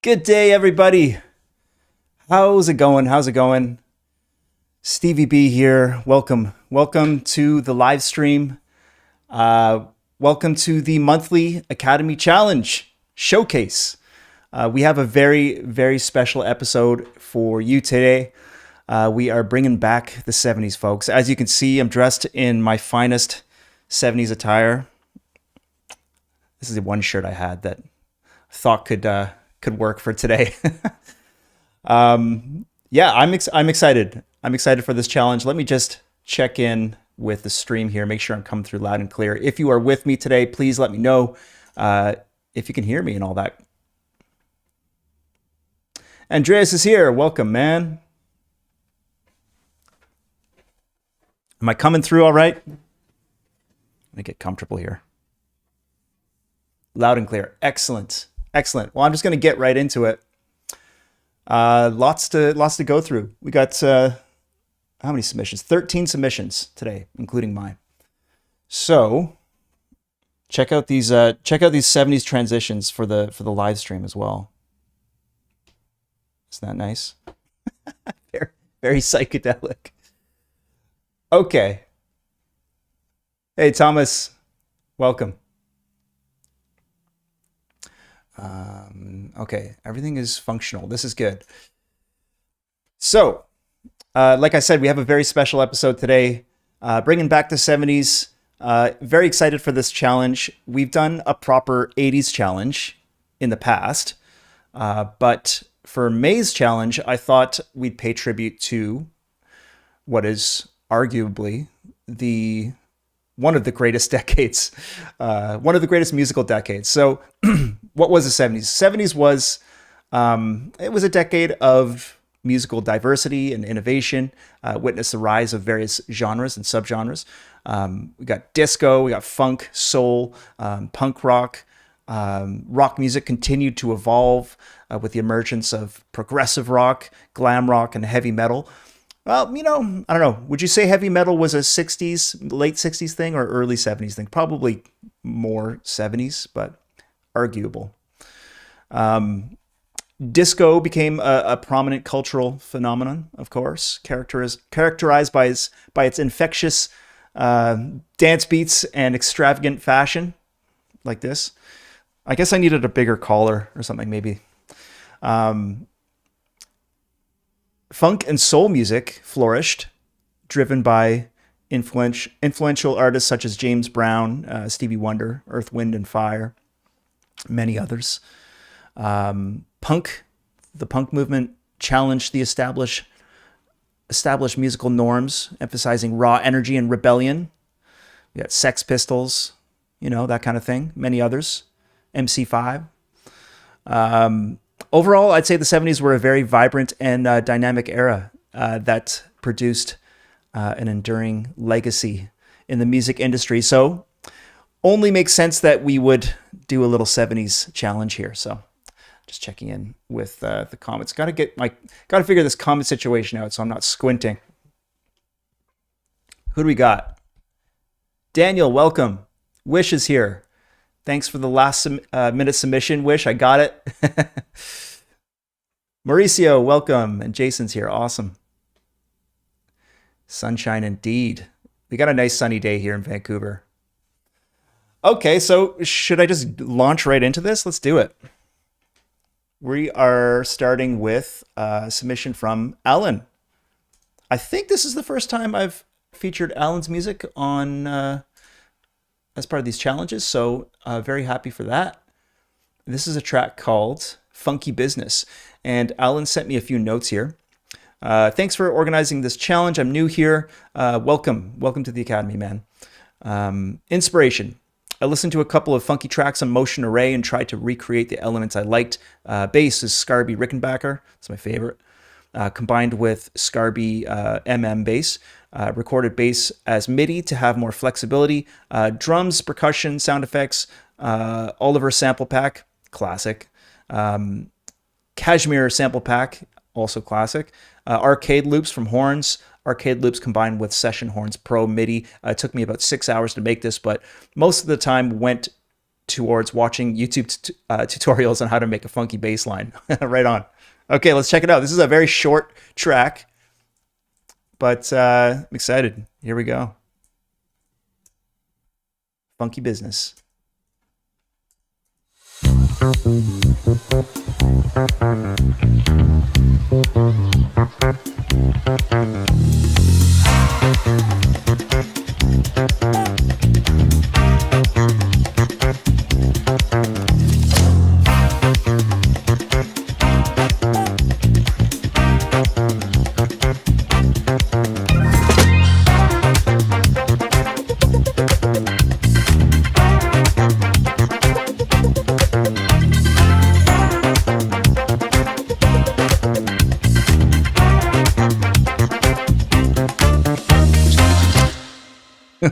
Good day, everybody. How's it going? How's it going? Stevie B here. Welcome to the live stream. Welcome to the monthly Academy Challenge showcase. We have a very special episode for you today. We are bringing back the 70s, folks. As you can see, I'm dressed in my finest 70s attire. This is the one shirt I had that I thought could work for today. Yeah, I'm excited. I'm excited for this challenge. Let me just check in with the stream here, make sure I'm coming through loud and clear. If you are with me today, please let me know if you can hear me and all that. Andreas is here. Welcome, man. Am I coming through all right? Let me get comfortable here. Loud and clear. Excellent. Excellent. Well, I'm just going to get right into it. Lots to go through. We got how many submissions? 13 submissions today, including mine. So check out these 70s transitions for the live stream as well. Isn't that nice? very psychedelic. Okay. Hey, Thomas. Welcome. Okay, everything is functional. This is good. So, like I said, we have a very special episode today, bringing back the 70s. Very excited for this challenge. We've done a proper 80s challenge in the past, but for May's challenge, I thought we'd pay tribute to what is arguably one of the greatest decades, one of the greatest musical decades. So what was the 70s? 70s was, it was a decade of musical diversity and innovation, witnessed the rise of various genres and subgenres. We got disco, we got funk, soul, punk rock. Rock music continued to evolve with the emergence of progressive rock, glam rock, and heavy metal. Well, I don't know. Would you say heavy metal was a late 60s thing or early 70s thing? Probably more 70s, but arguable. Disco became a prominent cultural phenomenon, of course, characterized by its infectious dance beats and extravagant fashion, like this. I guess I needed a bigger collar or something, maybe. Funk and soul music flourished, driven by influential artists such as James Brown, Stevie Wonder, Earth, Wind and Fire, many others. The punk movement challenged the established musical norms, emphasizing raw energy and rebellion. We got Sex Pistols, that kind of thing. Many others. MC5. Overall, I'd say the 70s were a very vibrant and dynamic era that produced an enduring legacy in the music industry. So only makes sense that we would do a little 70s challenge here. So just checking in with the comments. Got to figure this comment situation out so I'm not squinting. Who do we got? Daniel, welcome. Wish is here. Thanks for the last minute submission, Wish. I got it. Mauricio, welcome. And Jason's here. Awesome. Sunshine indeed. We got a nice sunny day here in Vancouver. Okay, so should I just launch right into this? Let's do it. We are starting with a submission from Alan. I think this is the first time I've featured Alan's music on as part of these challenges, so very happy for that. This is a track called Funky Business, and Alan sent me a few notes here. Thanks for organizing this challenge. I'm new here. Welcome to the Academy, man. Inspiration. I listened to a couple of funky tracks on Motion Array and tried to recreate the elements I liked. Bass is Scarby Rickenbacker. It's my favorite. Combined with Scarby MM bass. Recorded bass as MIDI to have more flexibility. Drums, percussion, sound effects. Oliver sample pack, classic. Cashmere sample pack, also classic. Arcade loops from horns. Arcade loops combined with Session Horns Pro MIDI. It took me about 6 hours to make this, but most of the time went towards watching YouTube tutorials on how to make a funky bass line. Right on. Okay, let's check it out. This is a very short track, but I'm excited. Here we go. Funky business.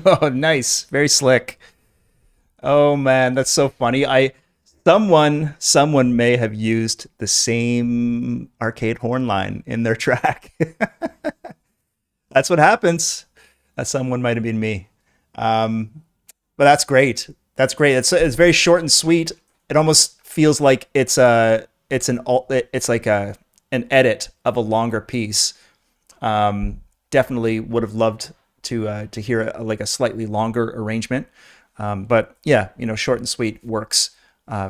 Oh, nice. Very slick. Oh man, that's so funny. Someone may have used the same arcade horn line in their track. That's what happens. That someone might have been me. But that's great. That's great. It's very short and sweet. It almost feels like it's like an edit of a longer piece. Definitely would have loved to hear like a slightly longer arrangement. But yeah, short and sweet works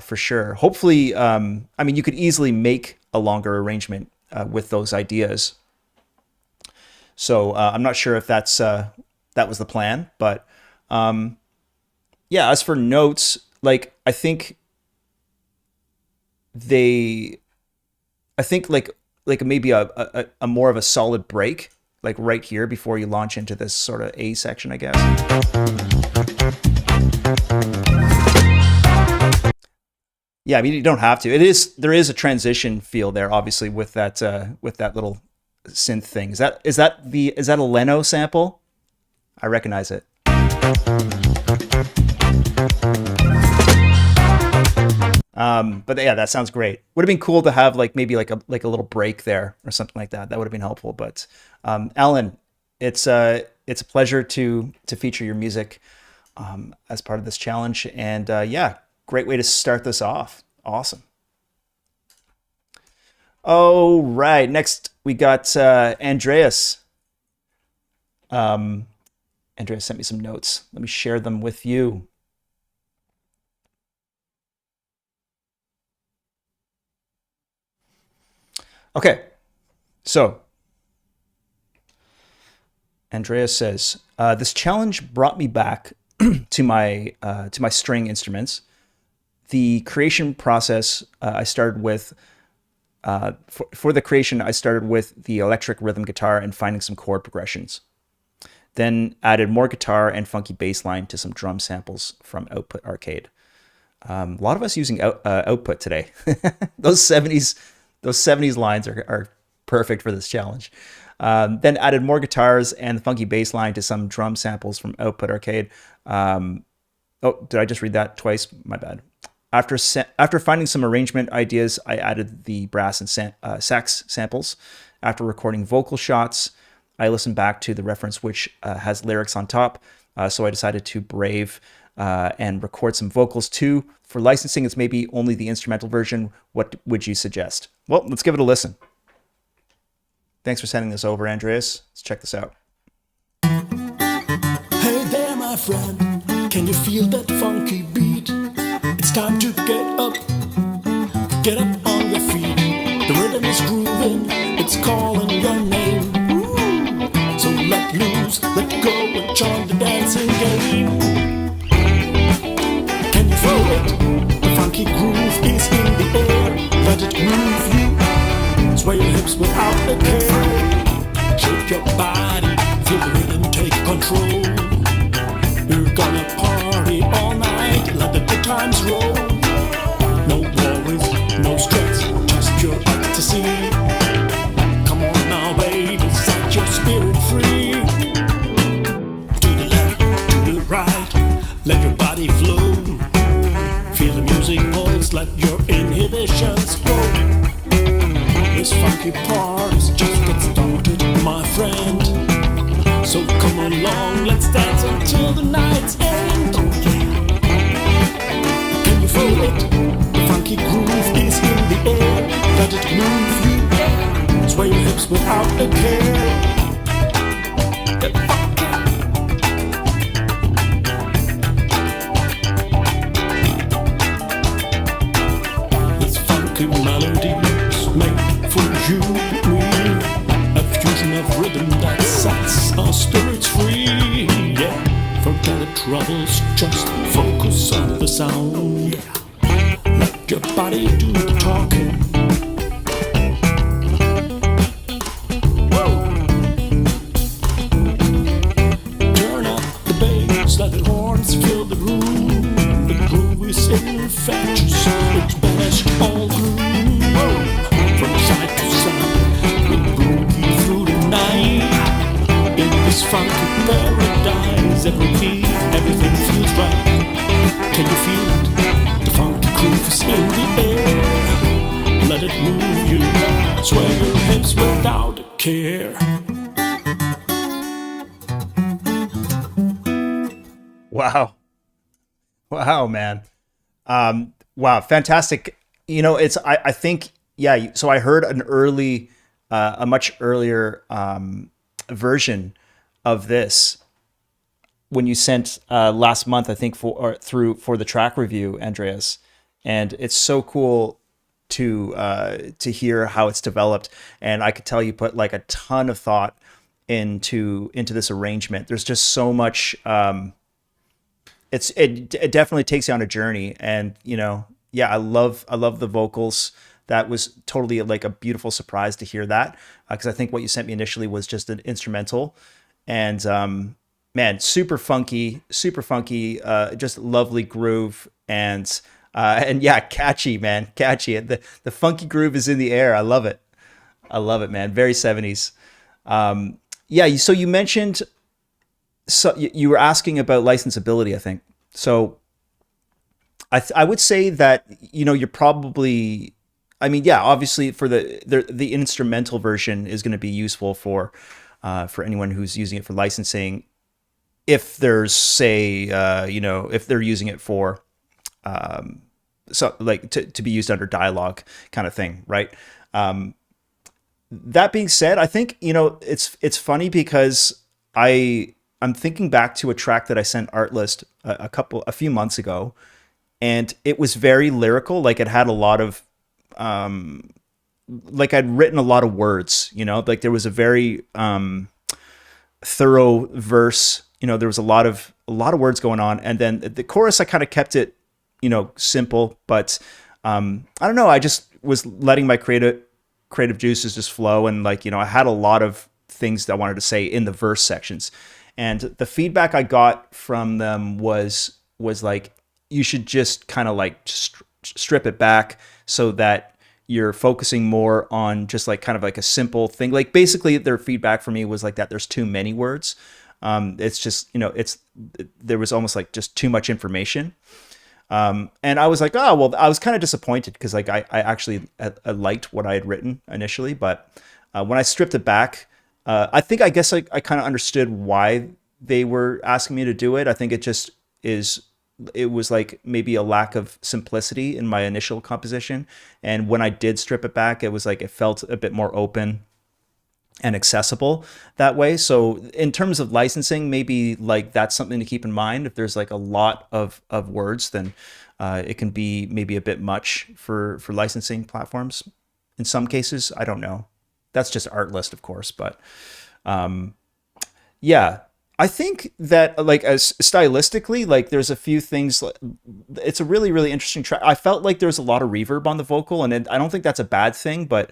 for sure. Hopefully, I mean, you could easily make a longer arrangement with those ideas. So I'm not sure if that was the plan, but yeah. As for notes, like I think like maybe a more of a solid break, like right here before you launch into this sort of A section, I guess. Yeah, I mean, you don't have to. There is a transition feel there, obviously, with that little synth thing. Is that a Leno sample? I recognize it. But yeah, that sounds great. Would have been cool to have like maybe like a little break there or something like that. That would have been helpful. But Alan, it's a pleasure to feature your music as part of this challenge. And yeah, great way to start this off. Awesome. All right, next we got Andreas. Andreas sent me some notes. Let me share them with you. Okay, so Andreas says, this challenge brought me back to my string instruments. The creation process I started with, for the creation, I started with the electric rhythm guitar and finding some chord progressions. Then added more guitar and funky bass line to some drum samples from Output Arcade. A lot of us using Output today. Those 70s lines are perfect for this challenge. Then added more guitars and the funky bass line to some drum samples from Output Arcade. Oh, did I just read that twice? My bad. After finding some arrangement ideas, I added the brass and sax samples. After recording vocal shots, I listened back to the reference which has lyrics on top. So I decided to brave and record some vocals too. For licensing, it's maybe only the instrumental version. What would you suggest? Well, let's give it a listen. Thanks for sending this over, Andreas. Let's check this out. Hey there, my friend. Can you feel that funky beat? It's time to get up on your feet. The rhythm is grooving, it's calling your name. So let loose, let go, and join the dancing game. Can you feel it? The funky groove is in the air. Let it move you. Sway your hips without a care. Shake your body, feel the rhythm take control. We're gonna party all night, let the good times roll. No worries, no stress, just your ecstasy. Come on now, baby, set your spirit free. To the left, to the right, let your body flow. Feel the music pulse, let your inhibitions go. This funky party's just get started, my friend. So come along, let's dance until the night's end. Oh yeah. funky groove is in the air. Let it move you. Sway your hips without a care. Get funky. This funky melody is made for you and me. A fusion of rhythm that sets our spirits free. Yeah, forget the troubles, just focus on the sound. Yeah. Let your body do the talking. Let the horns fill the room. The groove is infectious. It banished all gloom. From side to side, we'll groove you through the night. In this funky paradise, every beat, everything feels right. Can you feel it? The funky groove is in the air. Let it move you. Sway your hips without a care. Wow. Wow, man. Wow. Fantastic. You know, I think, yeah. So I heard a much earlier, version of this when you sent, last month, I think for the track review, Andreas. And it's so cool to hear how it's developed. And I could tell you put like a ton of thought into this arrangement. There's just so much, it definitely takes you on a journey, and yeah, I love the vocals. That was totally like a beautiful surprise to hear that, because I think what you sent me initially was just an instrumental, and man, super funky, just lovely groove, and yeah, catchy, man, catchy. The funky groove is in the air. I love it, man. Very 70s. Yeah, so you mentioned. So you were asking about licensability, I think. So I would say that, you're probably, I mean, yeah, obviously for the instrumental version is going to be useful for anyone who's using it for licensing. If there's, say, if they're using it for, so like to be used under dialogue kind of thing, right? That being said, I think, it's funny because I'm thinking back to a track that I sent Artlist a few months ago, and it was very lyrical. Like it had a lot of, like I'd written a lot of words, like there was a very thorough verse. There was a lot of words going on, and then the chorus I kind of kept it, simple. But I don't know. I just was letting my creative juices just flow, and like I had a lot of things that I wanted to say in the verse sections. And the feedback I got from them was like, you should just kind of like strip it back so that you're focusing more on just like kind of like a simple thing. Like basically their feedback for me was like that there's too many words. It's just, there was almost like just too much information. And I was like, oh, well, I was kind of disappointed because like I actually liked what I had written initially. But when I stripped it back, I guess I kind of understood why they were asking me to do it. I think it was like maybe a lack of simplicity in my initial composition. And when I did strip it back, it was like, it felt a bit more open and accessible that way. So in terms of licensing, maybe like that's something to keep in mind. If there's like a lot of words, then it can be maybe a bit much for licensing platforms. In some cases, I don't know. That's just Artlist, of course, but yeah, I think that like as stylistically, like there's a few things. It's a really, really interesting track. I felt like there's a lot of reverb on the vocal, and I don't think that's a bad thing, but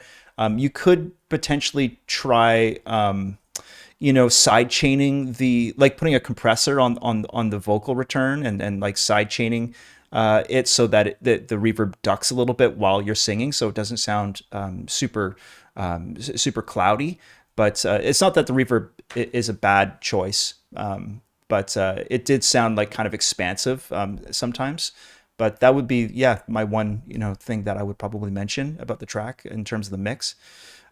you could potentially try, side chaining like putting a compressor on the vocal return and like side chaining it so that the reverb ducks a little bit while you're singing, so it doesn't sound super cloudy. But it's not that the reverb is a bad choice, but it did sound like kind of expansive sometimes. But that would be, yeah, my one thing that I would probably mention about the track in terms of the mix.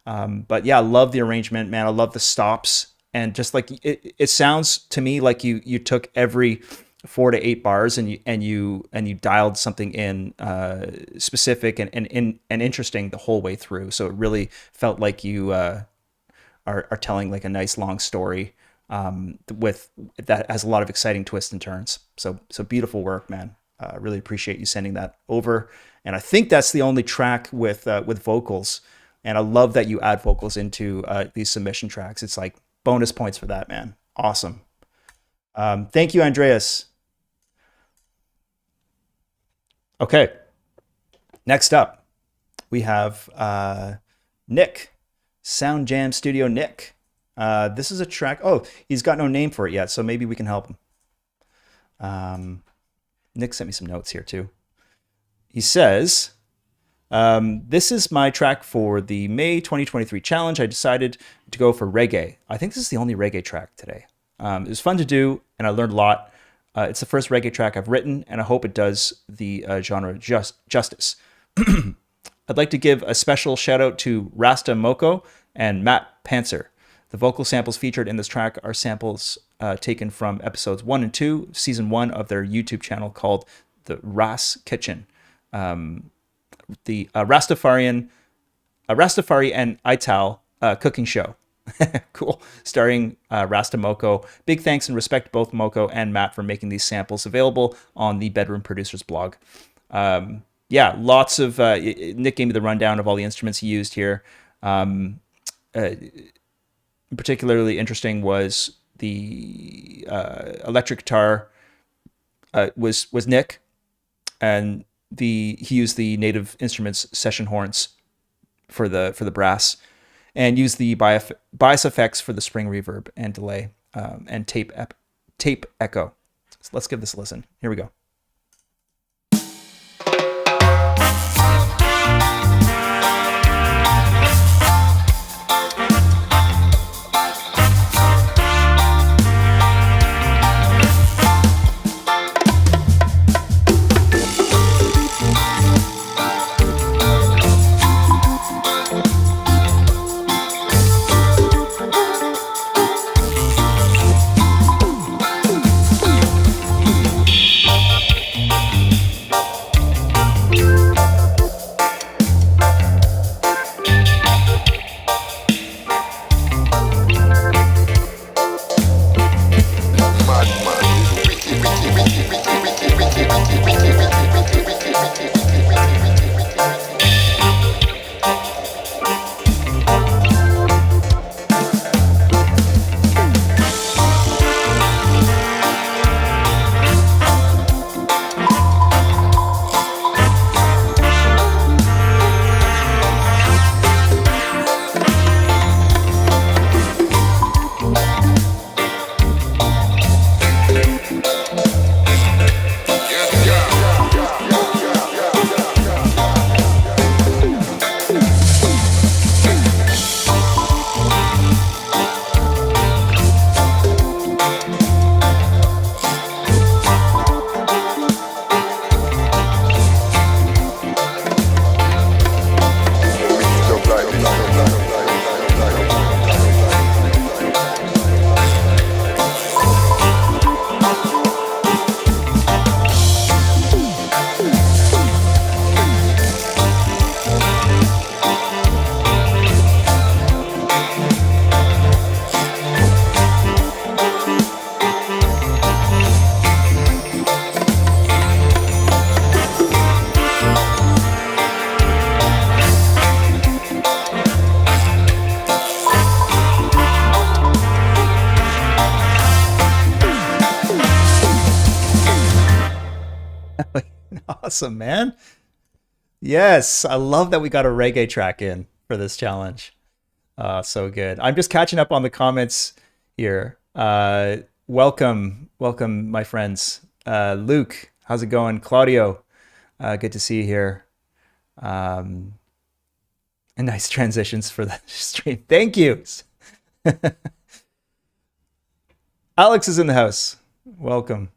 But yeah, I love the arrangement, man. I love the stops, and just like it sounds to me like you took every 4 to 8 bars, and you dialed something in specific and interesting the whole way through. So it really felt like you are telling like a nice long story with that has a lot of exciting twists and turns. So beautiful work, man. Really appreciate you sending that over. And I think that's the only track with vocals. And I love that you add vocals into these submission tracks. It's like bonus points for that, man. Awesome. Thank you, Andreas. Okay. Next up, we have Nick, Sound Jam Studio Nick. This is a track. Oh, he's got no name for it yet, so maybe we can help him. Nick sent me some notes here too. He says, this is my track for the May 2023 challenge. I decided to go for reggae. I think this is the only reggae track today. It was fun to do, and I learned a lot. It's the first reggae track I've written, and I hope it does the genre justice. I'd like to give a special shout out to Rasta Moko and Matt Panzer. The vocal samples featured in this track are samples taken from episodes 1 and 2, season 1 of their YouTube channel called The Ras Kitchen. The Rastafari and Ital cooking show. Cool. Starring Rasta Moko. Big thanks and respect to both Moko and Matt for making these samples available on the Bedroom Producers blog. Yeah, lots of... Nick gave me the rundown of all the instruments he used here. Particularly interesting was the electric guitar was Nick, and he used the Native Instruments session horns for the brass, and used the bias effects for the spring reverb and delay and tape echo. So let's give this a listen. Here we go. Awesome, man. Yes, I love that we got a reggae track in for this challenge. So good. I'm just catching up on the comments here. Welcome, my friends. Luke, how's it going? Claudio, good to see you here. And nice transitions for the stream. Thank you. Alex is in the house. Welcome.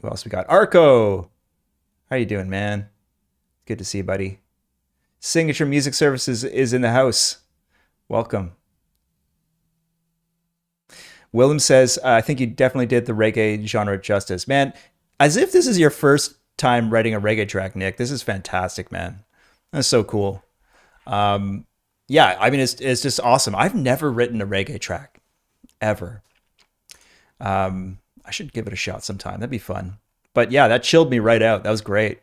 Who else we got? Arco. How you doing, man? Good to see you, buddy. Signature Music Services is in the house. Welcome. Willem says, I think you definitely did the reggae genre justice. Man, as if this is your first time writing a reggae track, Nick. This is fantastic, man. That's so cool. Yeah, I mean, it's just awesome. I've never written a reggae track, ever. I should give it a shot sometime. That'd be fun. But yeah, that chilled me right out. That was great.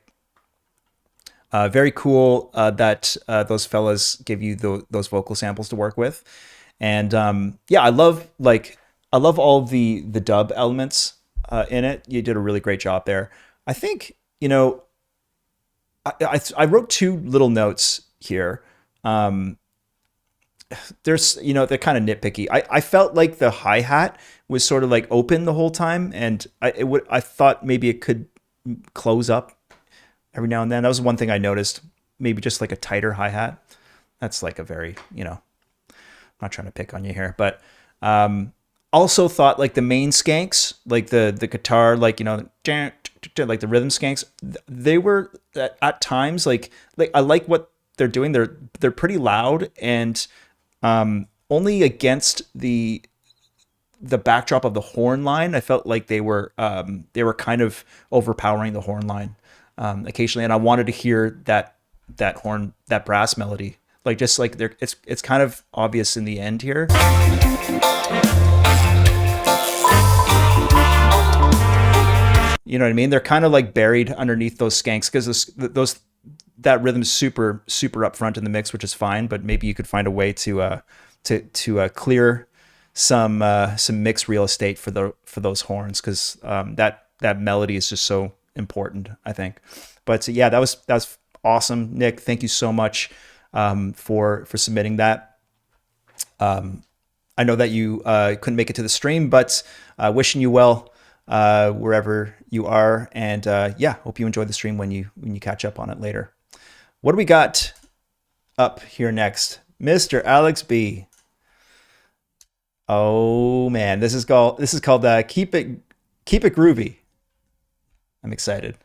Very cool that those fellas give you those vocal samples to work with. And yeah, I love all of the dub elements in it. You did a really great job there. I think, I wrote two little notes here. There's, they're kind of nitpicky. I felt like the hi-hat was sort of like open the whole time, and I thought maybe it could close up every now and then. That was one thing I noticed. Maybe just like a tighter hi-hat. That's like a very, I'm not trying to pick on you here, but also thought like the main skanks, like the guitar, like like the rhythm skanks, they were at times like I like what they're doing. They're pretty loud, and only against the backdrop of the horn line, I felt like they were kind of overpowering the horn line occasionally, and I wanted to hear that horn, that brass melody, like just like it's kind of obvious in the end here. You know what I mean? They're kind of like buried underneath those skanks because that rhythm is super super up front in the mix, which is fine. But maybe you could find a way to clear some mix real estate for those horns, because that melody is just so important, I think. But yeah, that was awesome, Nick. Thank you so much for submitting that. I know that you couldn't make it to the stream, but wishing you well wherever you are, and yeah, hope you enjoy the stream when you catch up on it later. What do we got up here next? Mr. Alex B. Oh man, this is called Keep It Groovy. I'm excited.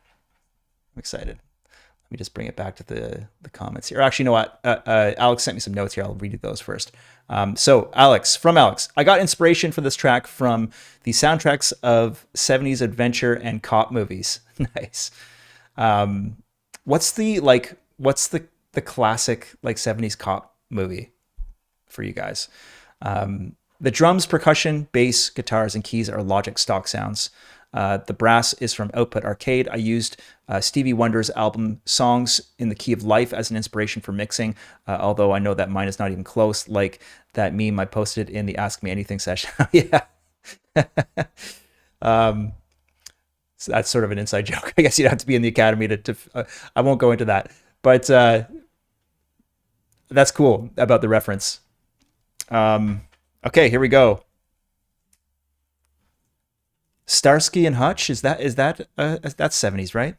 Let me just bring it back to the comments here. Actually, you know what? Alex sent me some notes here. I'll read those first. So Alex, I got inspiration for this track from the soundtracks of 70s adventure and cop movies. Nice. What's the classic like 70s cop movie for you guys? The drums, percussion, bass, guitars, and keys are Logic stock sounds. The brass is from Output Arcade. I used Stevie Wonder's album Songs in the Key of Life as an inspiration for mixing, although I know that mine is not even close, like that meme I posted in the Ask Me Anything session. Yeah. So that's sort of an inside joke. I guess you'd have to be in the academy to I won't go into that. But that's cool about the reference. Okay, here we go. Starsky and Hutch, is that that's 70s, right?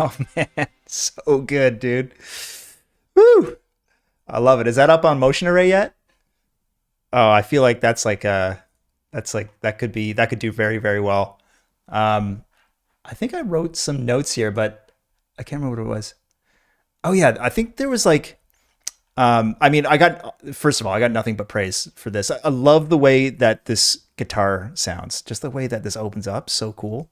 Oh man, so good, dude. Woo! I love it. Is that up on Motion Array yet? Oh, I feel like that could do very, very well. I think I wrote some notes here, but I can't remember what it was. Oh yeah, I think there was like I mean, first of all, I got nothing but praise for this. I love the way that this guitar sounds. Just the way that this opens up, so cool.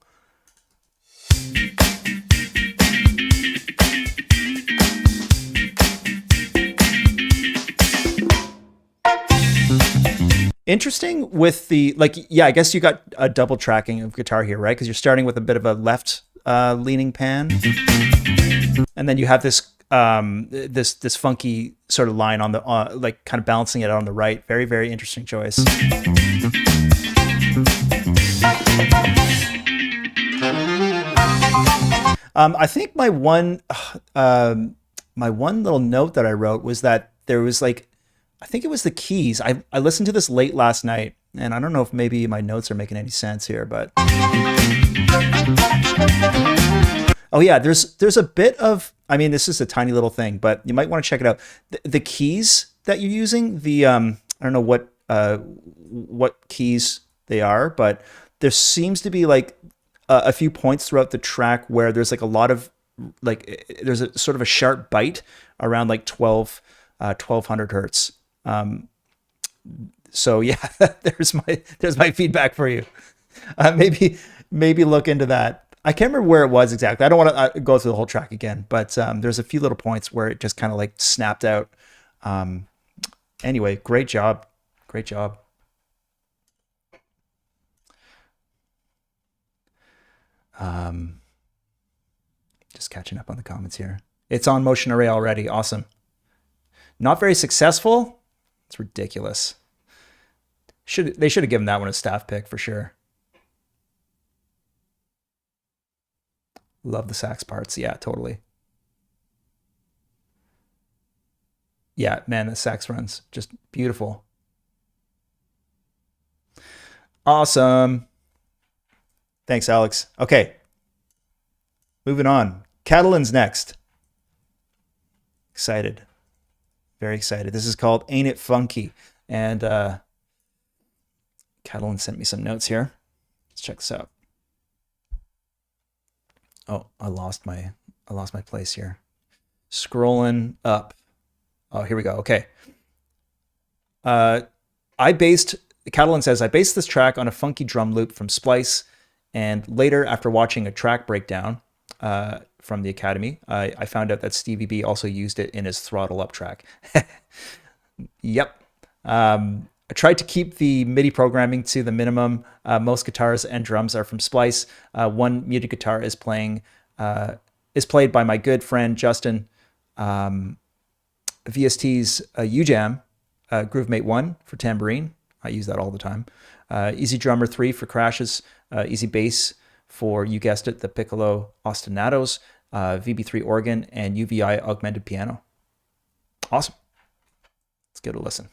Interesting with the, like, yeah, I guess you got a double tracking of guitar here, right? Because you're starting with a bit of a left leaning pan, and then you have this this funky sort of line on the like kind of balancing it on the right. Very, very interesting choice. I think my one little note that I wrote was that there was like, I think it was the keys. I listened to this late last night, and I don't know if maybe my notes are making any sense here, but oh yeah, there's a bit of, I mean, this is a tiny little thing, but you might want to check it out. The keys that you're using, I don't know what keys they are, but there seems to be like a few points throughout the track where there's like a lot of like, there's a sort of a sharp bite around like 1200 hertz. So yeah, there's my feedback for you. Maybe look into that. I can't remember where it was exactly. I don't want to go through the whole track again, but there's a few little points where it just kind of like snapped out. Anyway, great job. Great job. Just catching up on the comments here. It's on Motion Array already. Awesome. Not very successful. It's ridiculous. They should have given that one a staff pick for sure. Love the sax parts. Yeah, totally. Yeah, man, the sax runs just beautiful. Awesome. Thanks, Alex. Okay. Moving on. Catalan's next. Excited. Very excited. This is called Ain't It Funky? And Catalan sent me some notes here. Let's check this out. Oh, I lost my place here. Scrolling up. Oh, here we go. Okay. Catalan says, I based this track on a funky drum loop from Splice, and later, after watching a track breakdown from the Academy, I found out that Stevie B also used it in his Throttle Up track. Yep. I tried to keep the MIDI programming to the minimum. Most guitars and drums are from Splice. One muted guitar is played by my good friend Justin. VST's UJAM, Groovemate 1 for tambourine. I use that all the time. Easy Drummer 3 for crashes. Easy Bass for, you guessed it, the Piccolo Ostinatos, VB3 organ, and UVI augmented piano. Awesome. Let's give it a listen.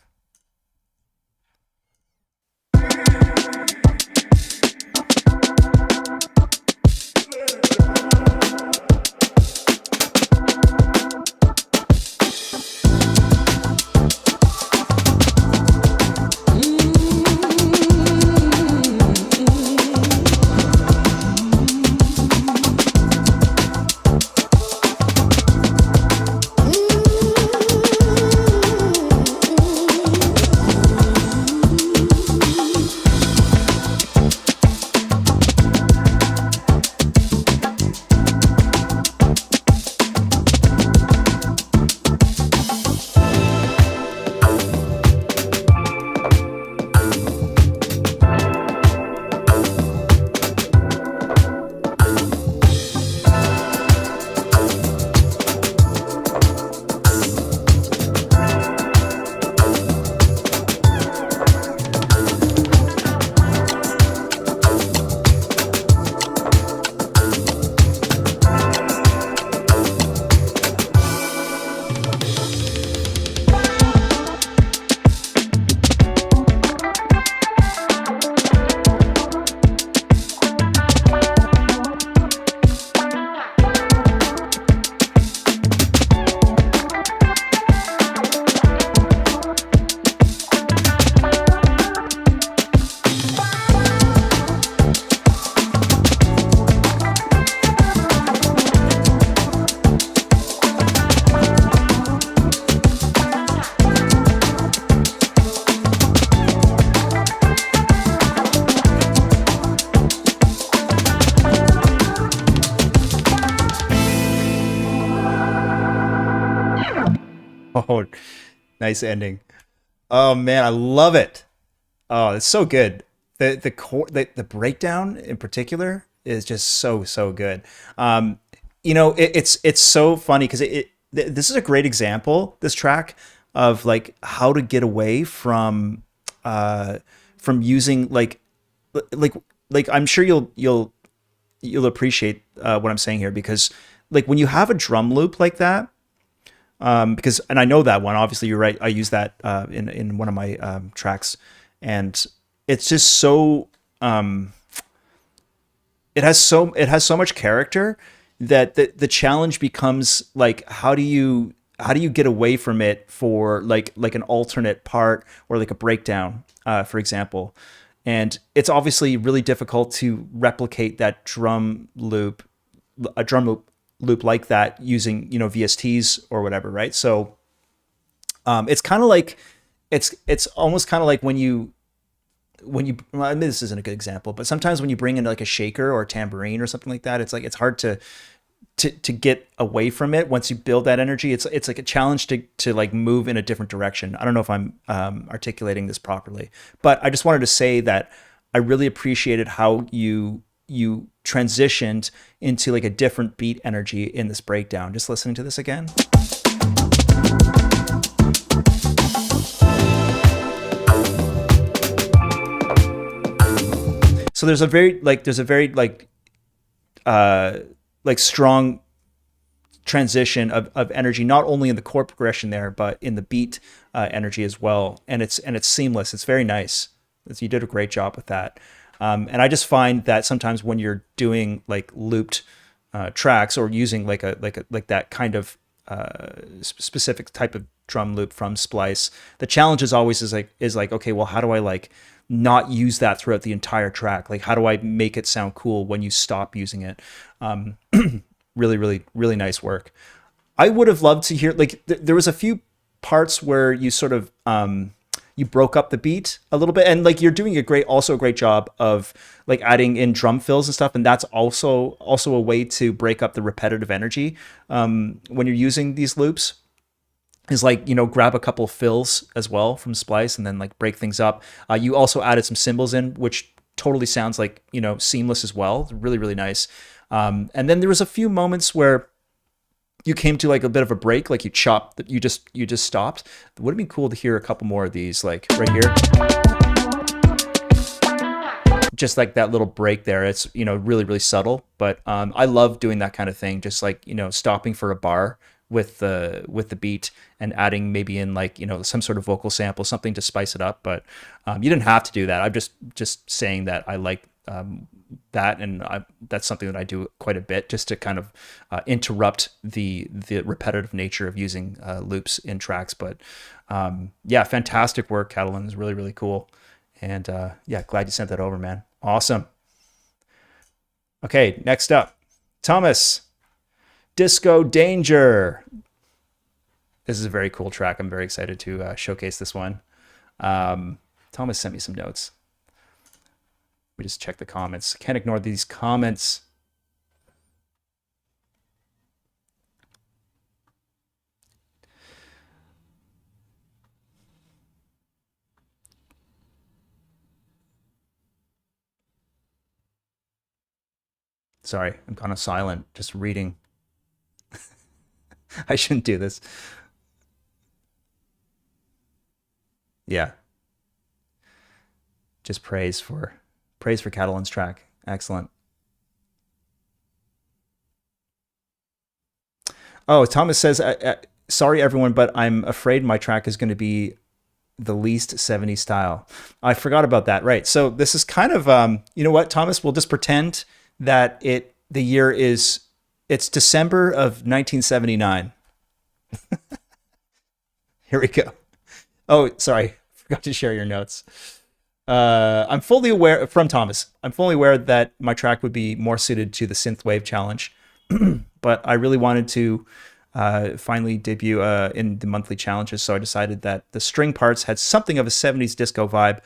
Oh, nice ending. Oh man, I love it. Oh, it's so good. The core the breakdown in particular is just so good. Um, it's so funny because this is a great example, this track, of like how to get away uh from using like like I'm sure you'll appreciate what I'm saying here, because like when you have a drum loop like that, because and I know that one, obviously you're right, I use that in one of my tracks, and it's just so it has so much character that the challenge becomes like how do you get away from it for like an alternate part or like a breakdown, for example. And it's obviously really difficult to replicate that drum loop like that using VSTs or whatever, right? So it's kind of like it's almost kind of like well, I mean, this isn't a good example, but sometimes when you bring in like a shaker or a tambourine or something like that, it's like it's hard to get away from it once you build that energy. It's like a challenge to like move in a different direction. I don't know if I'm articulating this properly, but I just wanted to say that I really appreciated how you transitioned into like a different beat energy in this breakdown. Just listening to this again. So there's a very like strong transition of energy, not only in the chord progression there, but in the beat energy as well. And it's seamless. It's very nice. You did a great job with that. And I just find that sometimes when you're doing like looped tracks, or using like that kind of specific type of drum loop from Splice, the challenge is always is like, okay, well, how do I like not use that throughout the entire track? Like, how do I make it sound cool when you stop using it? Really, really, really nice work. I would have loved to hear like there was a few parts where you sort of you broke up the beat a little bit, and like you're doing also a great job of like adding in drum fills and stuff, and that's also a way to break up the repetitive energy when you're using these loops. Is like, grab a couple fills as well from Splice and then like break things up. You also added some cymbals in, which totally sounds like, seamless as well. It's really, really nice. And then there was a few moments where you came to like a bit of a break, like you just stopped. It would have been cool to hear a couple more of these, like right here. Just like that little break there. It's, really, really subtle, but I love doing that kind of thing. Just like, stopping for a bar with the beat and adding maybe in like some sort of vocal sample, something to spice it up. But you didn't have to do that. I'm just saying that I like that, and that's something that I do quite a bit, just to kind of interrupt the repetitive nature of using loops in tracks. But yeah, fantastic work, Catalan. Is really, really cool. And yeah, glad you sent that over, man. Awesome. Okay, next up, Thomas. Disco Danger. This is a very cool track. I'm very excited to showcase this one. Thomas sent me some notes. We just check the comments. Can't ignore these comments. Sorry, I'm kind of silent, just reading. I shouldn't do this. Yeah. Just praise for Catalan's track. Excellent. Oh, Thomas says, sorry everyone, but I'm afraid my track is going to be the least 70s style. I forgot about that. Right. So this is kind of, you know what, Thomas, we'll just pretend that the year it's December of 1979. Here we go. Oh, sorry. Forgot to share your notes. I'm fully aware from Thomas. I'm fully aware that my track would be more suited to the synthwave challenge, but I really wanted to finally debut in the monthly challenges. So I decided that the string parts had something of a 70s disco vibe.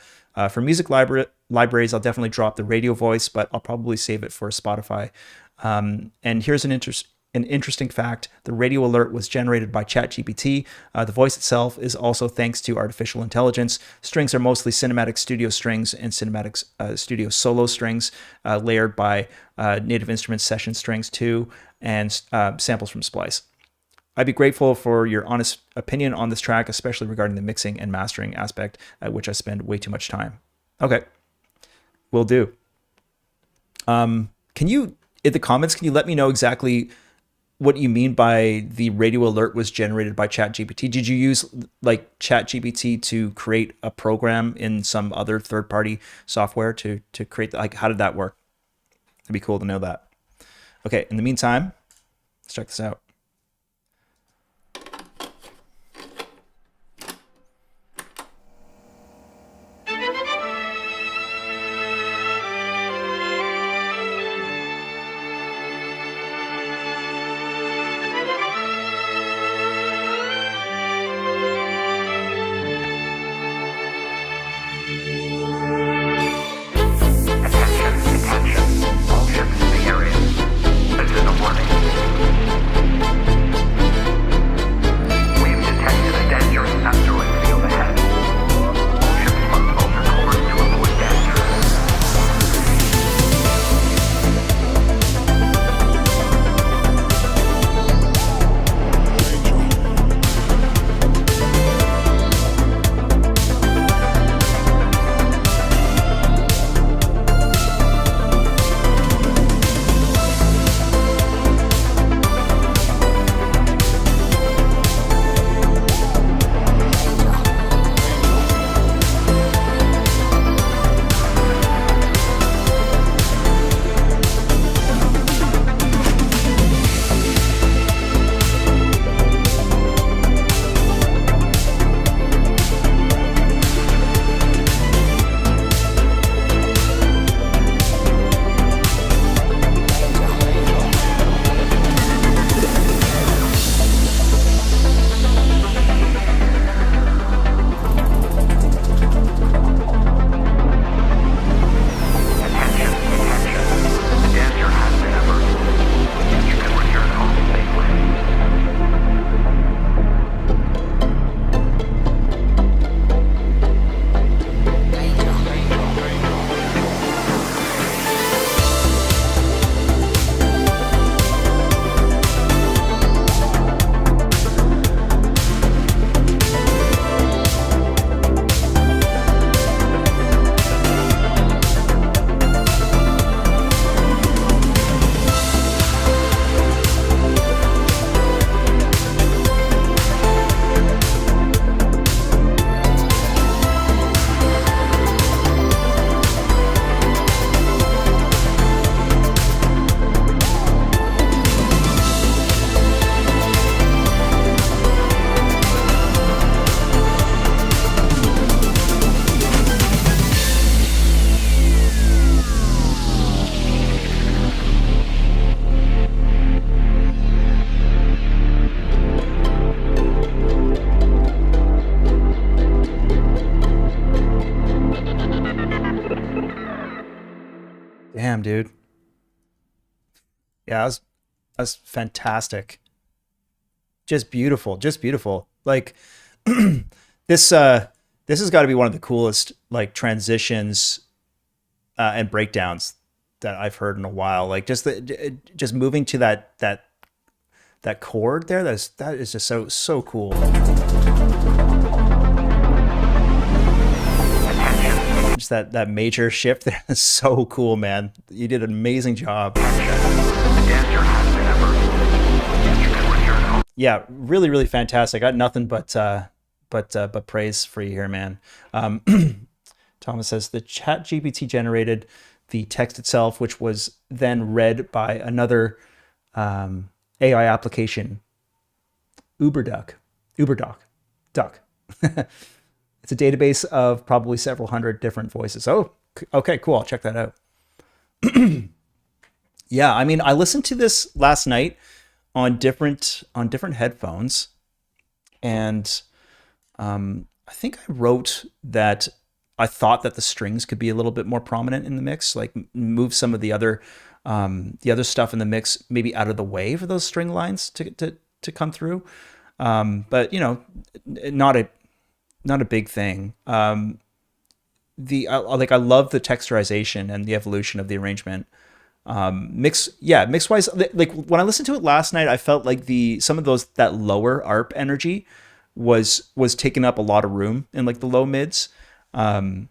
For music libraries, I'll definitely drop the radio voice, but I'll probably save it for Spotify. And here's an an interesting fact, the radio alert was generated by ChatGPT. The voice itself is also thanks to artificial intelligence. Strings are mostly cinematic studio strings and cinematic studio solo strings, layered by Native Instruments session strings too, and samples from Splice. I'd be grateful for your honest opinion on this track, especially regarding the mixing and mastering aspect, at which I spend way too much time. Okay, will do. Can you, in the comments, can you let me know exactly what you mean by the radio alert was generated by ChatGPT? Did you use like ChatGPT to create a program in some other third-party software to create, like, how did that work? It'd be cool to know that. Okay, in the meantime, let's check this out. Damn, dude. Yeah, that's fantastic. Just beautiful, just beautiful. Like this this has got to be one of the coolest like transitions and breakdowns that I've heard in a while. Like just moving to that chord there. That is just so cool. Just that major shift there is so cool, man. You did an amazing job. Yeah, really fantastic. I got nothing but praise for you here, man. Thomas says the chat GPT generated the text itself, which was then read by another AI application, Duck. It's a database of probably several hundred different voices. Oh, okay, cool. I'll check that out. Yeah, I mean, I listened to this last night on different headphones, and I think I wrote that I thought that the strings could be a little bit more prominent in the mix, like move some of the other the other stuff in the mix maybe out of the way for those string lines to come through. But not a big thing. I love the texturization and the evolution of the arrangement. Mix wise, like when I listened to it last night, I felt like some of that lower arp energy was taking up a lot of room in like the low mids, and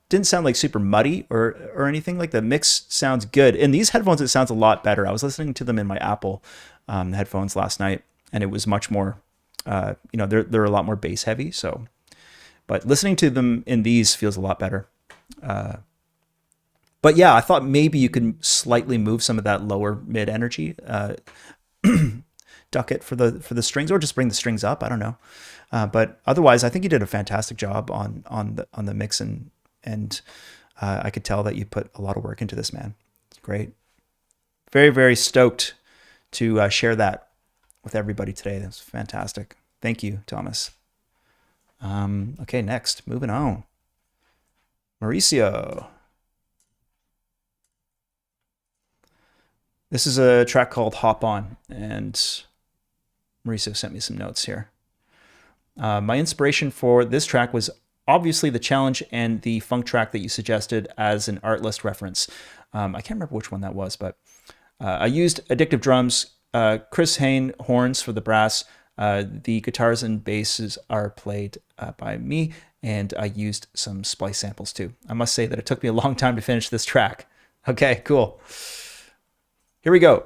didn't sound like super muddy or anything. Like the mix sounds good. In these headphones, it sounds a lot better. I was listening to them in my Apple headphones last night, and it was much more, they're a lot more bass heavy. So, but listening to them in these feels a lot better. But yeah, I thought maybe you could slightly move some of that lower mid energy, duck it for the strings, or just bring the strings up. I don't know. But otherwise, I think you did a fantastic job on the mix, and I could tell that you put a lot of work into this, man. It's great. Very, very stoked to share that with everybody today. That's fantastic. Thank you, Thomas. Okay, next, moving on. Mauricio. This is a track called Hop On, and Mauricio sent me some notes here. My inspiration for this track was obviously the challenge and the funk track that you suggested as an art list reference. I can't remember which one that was, but I used Addictive Drums, Chris Hain horns for the brass. The guitars and basses are played by me, and I used some splice samples too. I must say that it took me a long time to finish this track. Okay, cool. Here we go.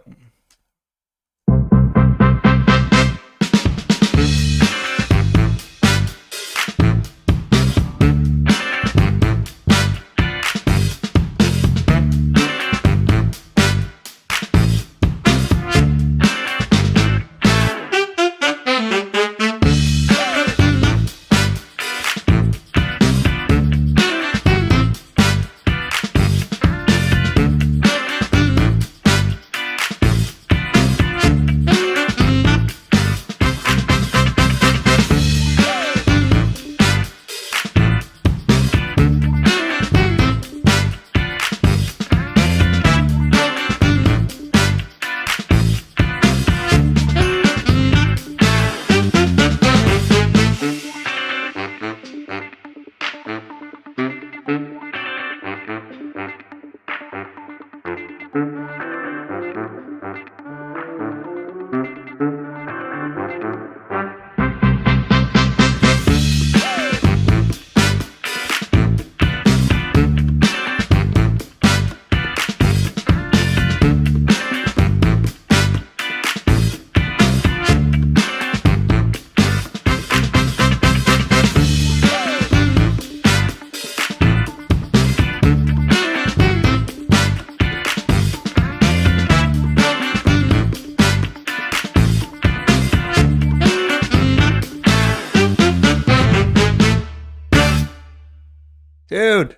Dude.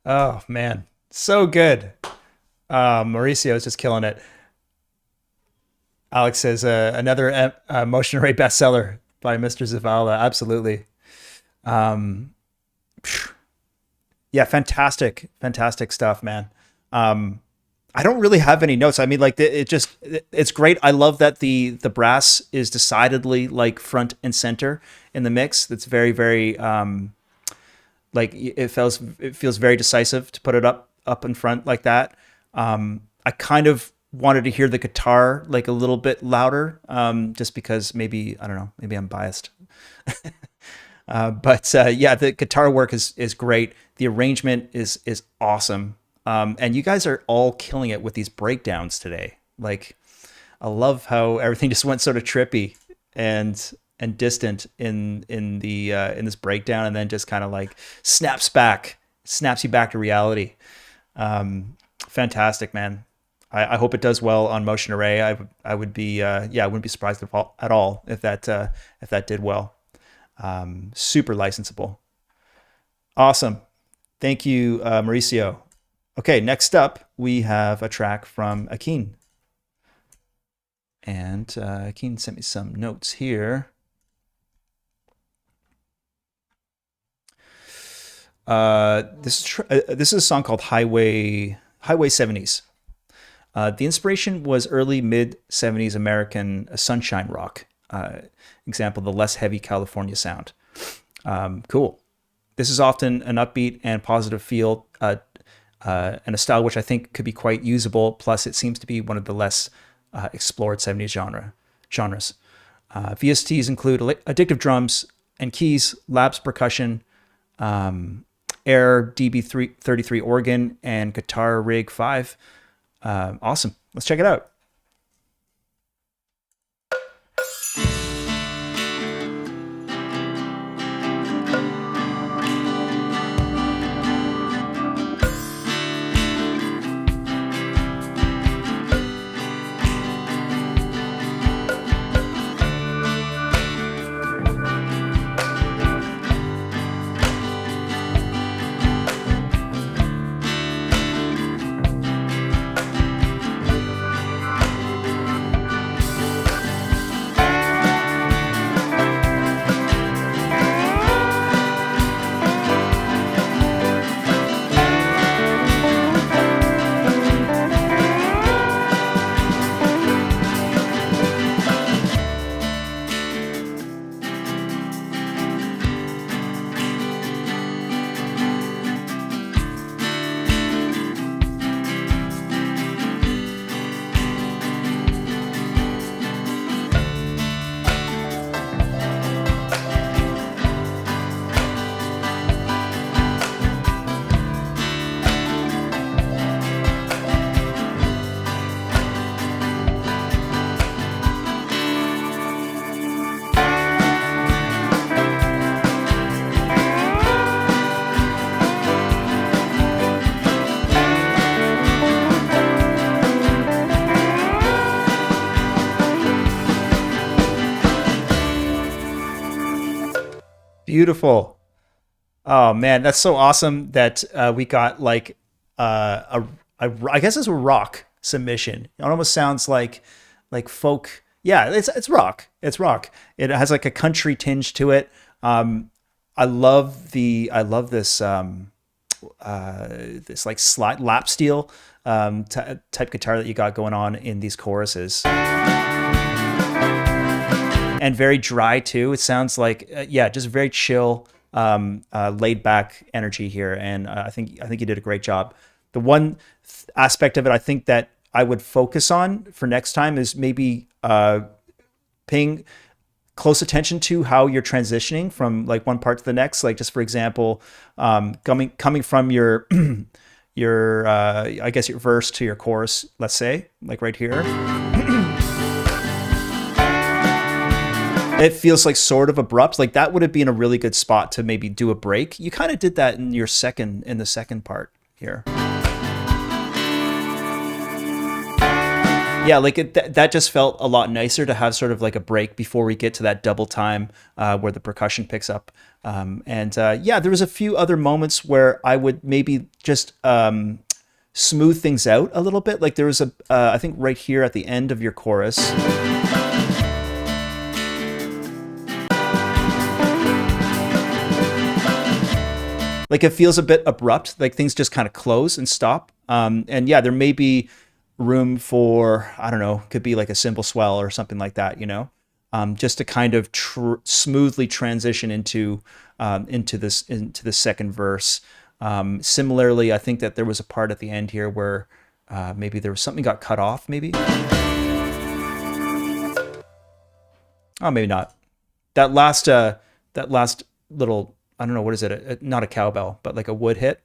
Oh, man. So good. Mauricio is just killing it. Alex says another Motion Array bestseller by Mr. Zavala. Absolutely. Yeah, fantastic stuff, man. I don't really have any notes. I mean, like it's great. I love that the brass is decidedly like front and center in the mix. That's very, very like it feels very decisive to put it up in front like that. I kind of wanted to hear the guitar like a little bit louder, just because maybe, I don't know, maybe I'm biased. But yeah, the guitar work is great. The arrangement is awesome. And you guys are all killing it with these breakdowns today. Like, I love how everything just went sort of trippy and distant in this breakdown, and then just kind of like snaps you back to reality. Fantastic, man. I hope it does well on Motion Array. I would be I wouldn't be surprised at all if that did well. Super licensable. Awesome. Thank you, Mauricio. Okay, next up we have a track from Akeem. And Akeem sent me some notes here. This is a song called Highway 70s. The inspiration was early mid 70s American sunshine rock. Example, the less heavy California sound. Cool. This is often an upbeat and positive feel, and a style which I think could be quite usable. Plus, it seems to be one of the less explored 70s genres. VSTs include addictive drums and keys, Labs percussion, Air DB33 organ, and Guitar Rig 5. Awesome. Let's check it out. Beautiful. Oh man, that's so awesome that we got like I guess it's a rock submission. It almost sounds like folk. Yeah, it's rock. It's rock. It has like a country tinge to it. I love this this like slide lap steel type guitar that you got going on in these choruses. And very dry too. It sounds like just very chill, laid back energy here. And I think you did a great job. The one aspect of it I think that I would focus on for next time is maybe paying close attention to how you're transitioning from like one part to the next. Like just for example, coming from your your I guess your verse to your chorus. Let's say like right here. It feels like sort of abrupt. Like that would have been a really good spot to maybe do a break. You kind of did that in the second part here. Yeah, like that just felt a lot nicer to have sort of like a break before we get to that double time where the percussion picks up. There was a few other moments where I would maybe just smooth things out a little bit. Like there was I think right here at the end of your chorus. Like it feels a bit abrupt, like things just kind of close and stop. There may be room for, I don't know, could be like a cymbal swell or something like that, you know, just to kind of smoothly transition into the second verse. Similarly, I think that there was a part at the end here where maybe there was something got cut off, maybe. Oh, maybe not. That last little, I don't know, what is it? Not a cowbell, but like a wood hit.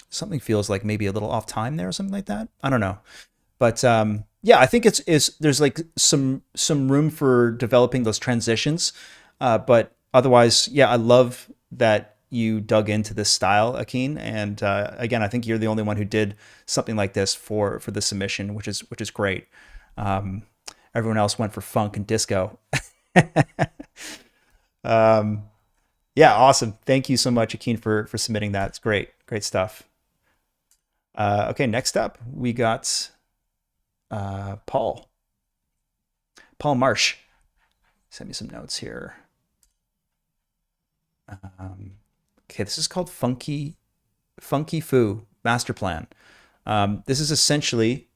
Something feels like maybe a little off time there or something like that. I don't know. But I think it's there's like some room for developing those transitions. But otherwise, I love that you dug into this style, Akeem. And again, I think you're the only one who did something like this for the submission, which is great. Everyone else went for funk and disco. Awesome. Thank you so much, Akeem, for submitting that. It's great stuff. Okay, next up we got Paul Marsh. Send me some notes here. Okay, this is called Funky Foo. Master Plan. This is essentially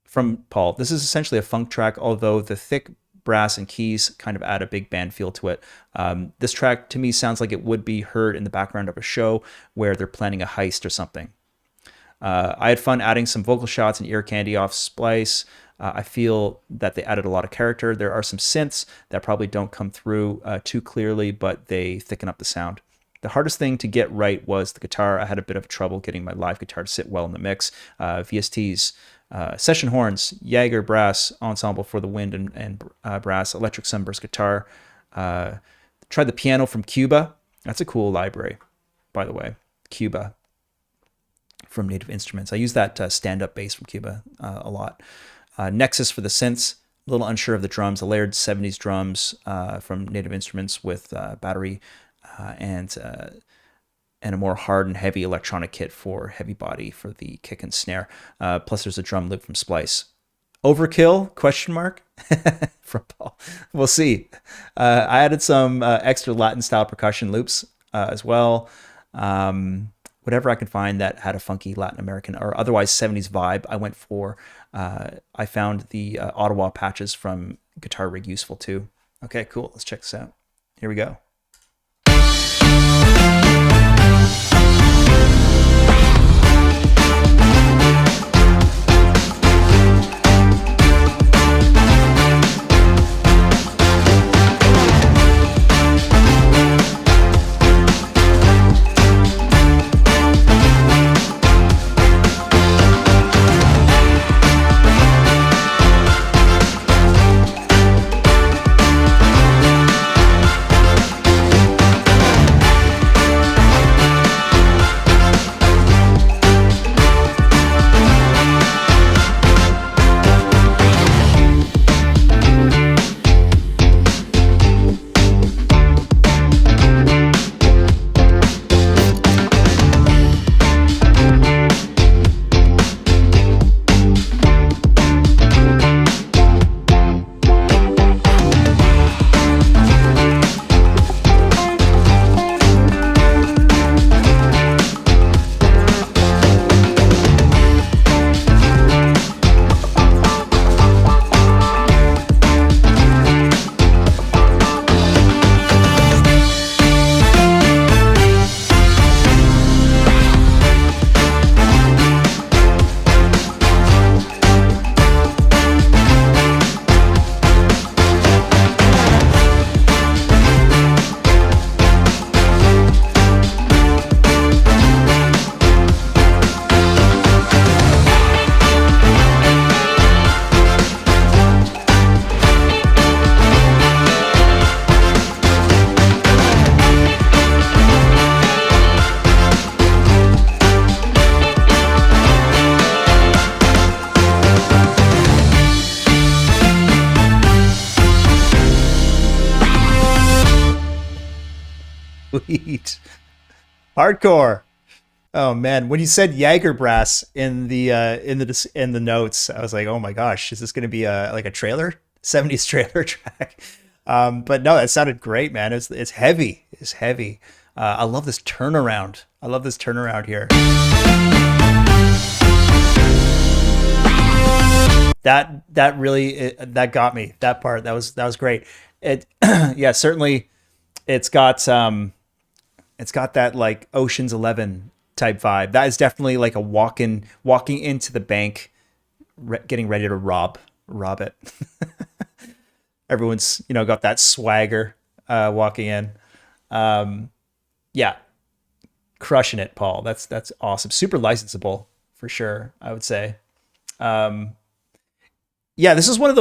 from Paul. This is essentially a funk track, although the thick brass and keys kind of add a big band feel to it. This track to me sounds like it would be heard in the background of a show where they're planning a heist or something. I had fun adding some vocal shots and ear candy off Splice. I feel that they added a lot of character. There are some synths that probably don't come through too clearly, but they thicken up the sound. The hardest thing to get right was the guitar. I had a bit of trouble getting my live guitar to sit well in the mix. VSTs, session horns, Jaeger brass ensemble for the wind and brass, electric sunburst guitar. Tried the piano from Cuba. That's a cool library, by the way. Cuba from Native Instruments. I use that stand-up bass from Cuba a lot. Nexus for the synths. A little unsure of the drums. A layered 70s drums from Native Instruments with battery and a more hard and heavy electronic kit for heavy body for the kick and snare. Plus there's a drum loop from Splice. Overkill? Question mark from Paul. We'll see. I added some extra Latin style percussion loops as well. Whatever I could find that had a funky Latin American or otherwise 70s vibe, I went for. I found the Ottawa patches from Guitar Rig useful too. Okay, cool. Let's check this out. Here we go. Sweet. Hardcore. Oh man, when you said Jaeger brass in the notes, I was like, oh my gosh, is this going to be like a trailer, 70s trailer track? But no, that sounded great, man. It's heavy. It's heavy. I love this turnaround. I love this turnaround here. That really that got me. That part that was great. It yeah, certainly it's got that like Ocean's 11 type vibe. That is definitely like a walking into the bank, getting ready to rob it. Everyone's got that swagger walking in. Yeah, crushing it, Paul. That's awesome. Super licensable for sure, I would say. Yeah, this is one of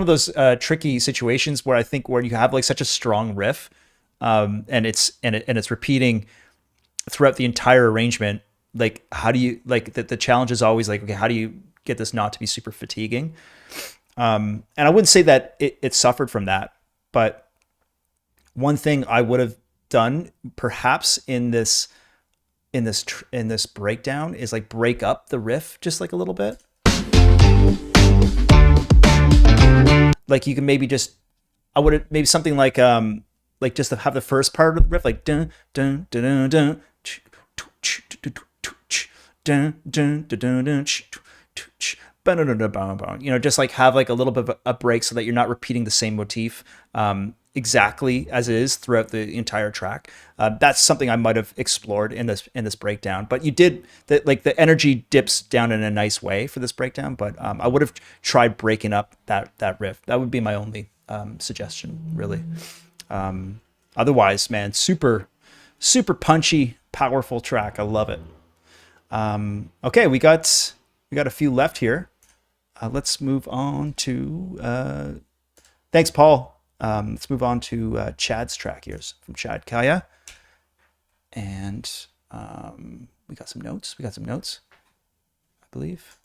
those tricky situations where I think where you have like such a strong riff, and it's repeating throughout the entire arrangement. Like, how do you like the challenge is always like, okay, how do you get this not to be super fatiguing? And I wouldn't say that it suffered from that, but one thing I would have done perhaps in this breakdown is like break up the riff just like a little bit. Like you can maybe just, I would have maybe something like just to have the first part of the riff like dun dun dun dun dun, just like have like a little bit of a break so that you're not repeating the same motif exactly as it is throughout the entire track. That's something I might have explored in this breakdown, but you did that. Like the energy dips down in a nice way for this breakdown, but I would have tried breaking up that riff. That would be my only suggestion, really. Otherwise, man, super punchy, powerful track. I love it. Okay, we got a few left here. Let's move on to thanks, Paul. Let's move on to Chad's track here from Chad Kaya. And we got some notes. I believe.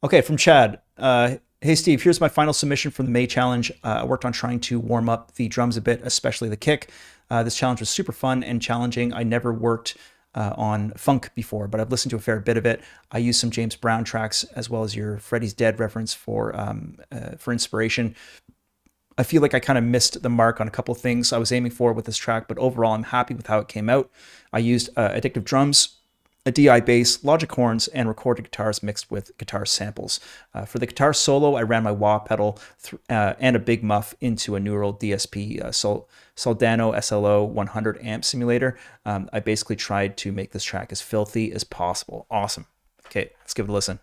Okay, from Chad. Hey, Steve, here's my final submission from the May challenge. I worked on trying to warm up the drums a bit, especially the kick. This challenge was super fun and challenging. I never worked on funk before, but I've listened to a fair bit of it. I used some James Brown tracks as well as your Freddie's Dead reference for inspiration. I feel like I kind of missed the mark on a couple things I was aiming for with this track, but overall I'm happy with how it came out. I used addictive drums, a DI bass, Logic horns, and recorded guitars mixed with guitar samples. For the guitar solo, I ran my wah pedal and a big muff into a neural DSP Soldano SLO 100 amp simulator. I basically tried to make this track as filthy as possible. Awesome. Okay, let's give it a listen.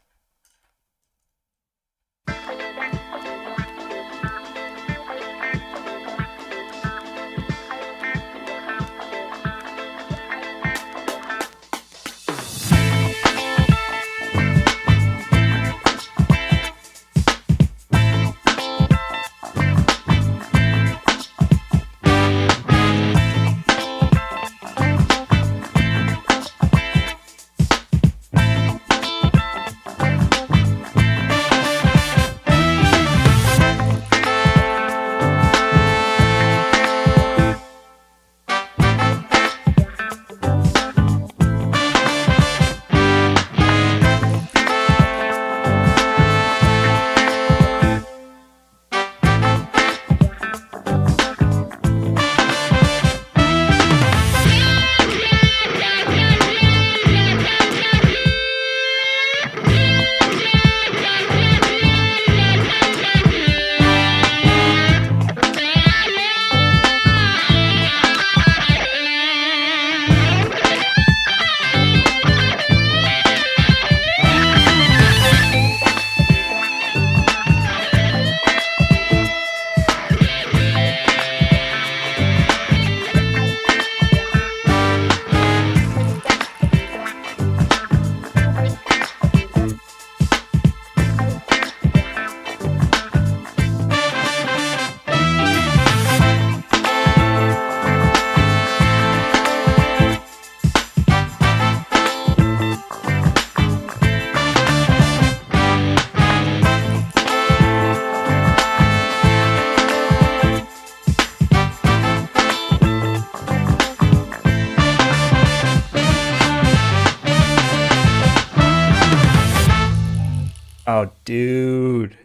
Oh, dude,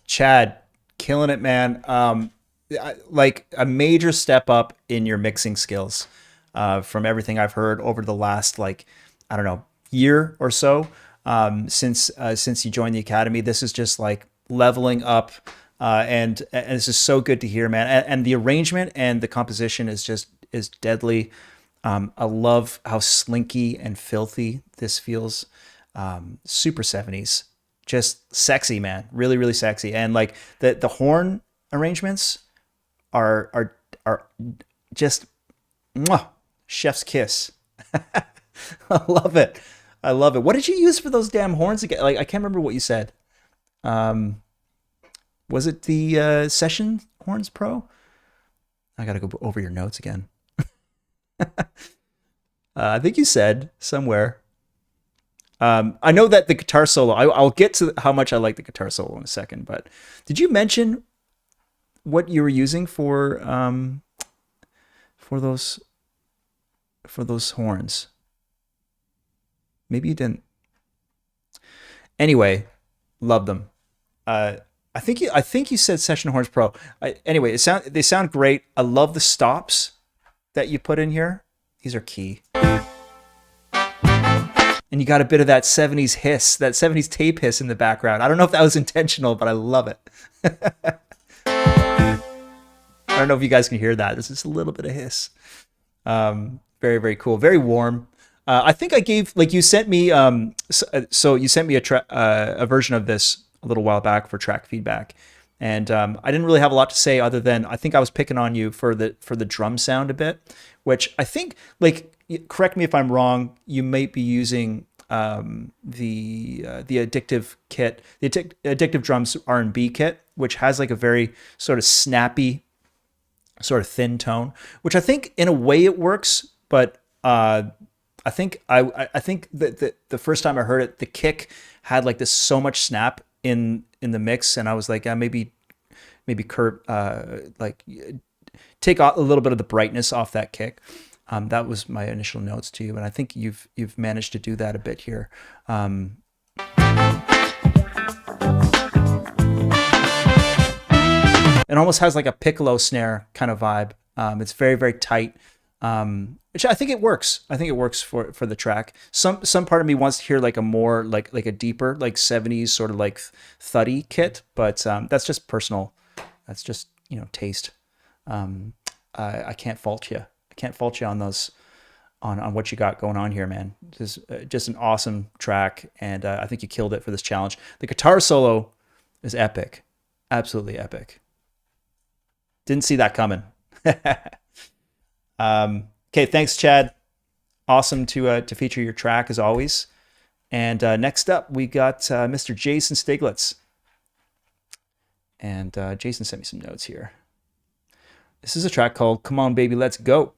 Chad, killing it, man. Like a major step up in your mixing skills from everything I've heard over the last, like, I don't know, year or so since you joined the academy. This is just like leveling up, and this is so good to hear, man. And the arrangement and the composition is deadly. I love how slinky and filthy this feels. Super 70s, just sexy, man. Really, really sexy. And like the horn arrangements are just mwah, chef's kiss. I love it. What did you use for those damn horns again? Like, I can't remember what you said. Was it the Session Horns Pro? I gotta go over your notes again. I think you said somewhere. I know that the guitar solo, I'll get to how much I like the guitar solo in a second, but did you mention what you were using for those horns? Maybe you didn't. Anyway, love them. I think you said Session Horns Pro. Anyway, they sound great. I love the stops. that you put in here, these are key. And you got a bit of that 70s hiss, that 70s tape hiss in the background. I don't know if that was intentional, but I love it. I don't know if you guys can hear that. This is a little bit of hiss. Very, very cool. Very warm. I think I gave, like, you sent me, so you sent me a version of this a little while back for track feedback. And I didn't really have a lot to say other than I think I was picking on you for the drum sound a bit, which I think, like, correct me if I'm wrong, you might be using the Addictive kit, the Addictive Drums R&B kit, which has like a very sort of snappy, sort of thin tone, which I think in a way it works, but I think that the first time I heard it, the kick had like this so much snap in the mix, and I was like, maybe curb like take a little bit of the brightness off that kick. That was my initial notes to you, and I think you've managed to do that a bit here. It almost has like a piccolo snare kind of vibe. It's very, very tight, which I think it works. I think it works for the track. Some part of me wants to hear like a more like a deeper like 70s sort of like thuddy kit, but that's just personal. That's just, taste. I can't fault you. I can't fault you on those, on what you got going on here, man. This is just an awesome track, and I think you killed it for this challenge. The guitar solo is epic, absolutely epic. Didn't see that coming. Okay, thanks, Chad. Awesome to feature your track as always. And next up, we got Mr. Jason Stiglitz. And Jason sent me some notes here. This is a track called Come On Baby, Let's Go.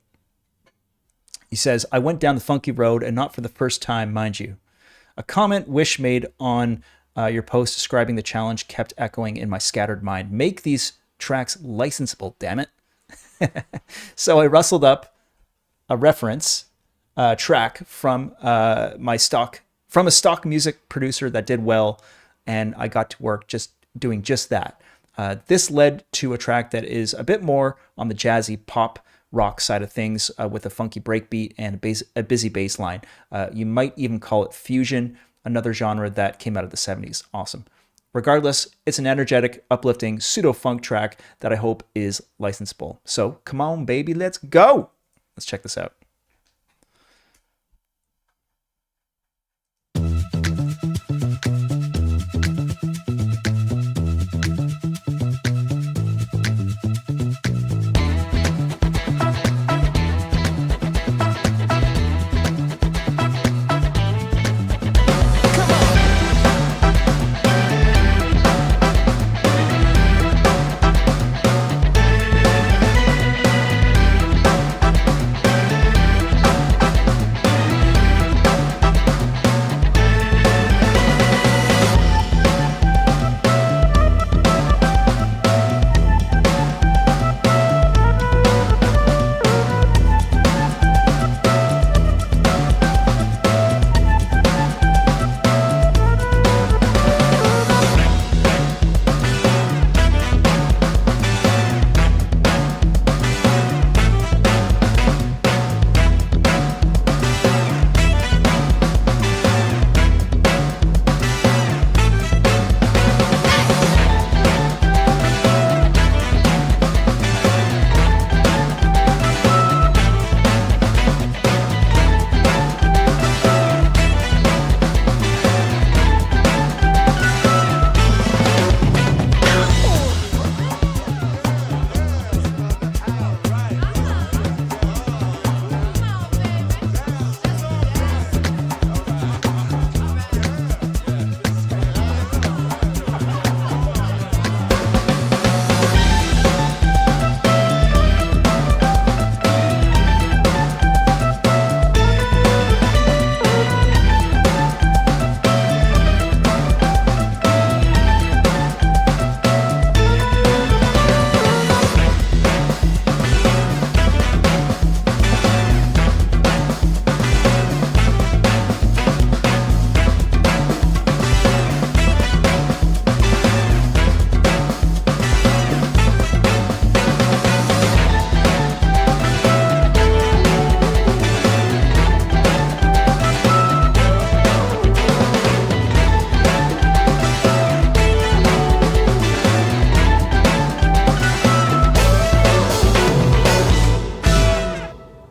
He says, I went down the funky road, and not for the first time, mind you. A comment Wish made on your post describing the challenge kept echoing in my scattered mind. Make these tracks licensable, damn it. So I rustled up a reference track from a stock music producer that did well, and I got to work doing just that. This led to a track that is a bit more on the jazzy pop rock side of things, with a funky breakbeat and a busy bass line. You might even call it fusion, another genre that came out of the 70s. Awesome. Regardless, it's an energetic, uplifting pseudo-funk track that I hope is licensable. So come on, baby, let's go. Let's check this out.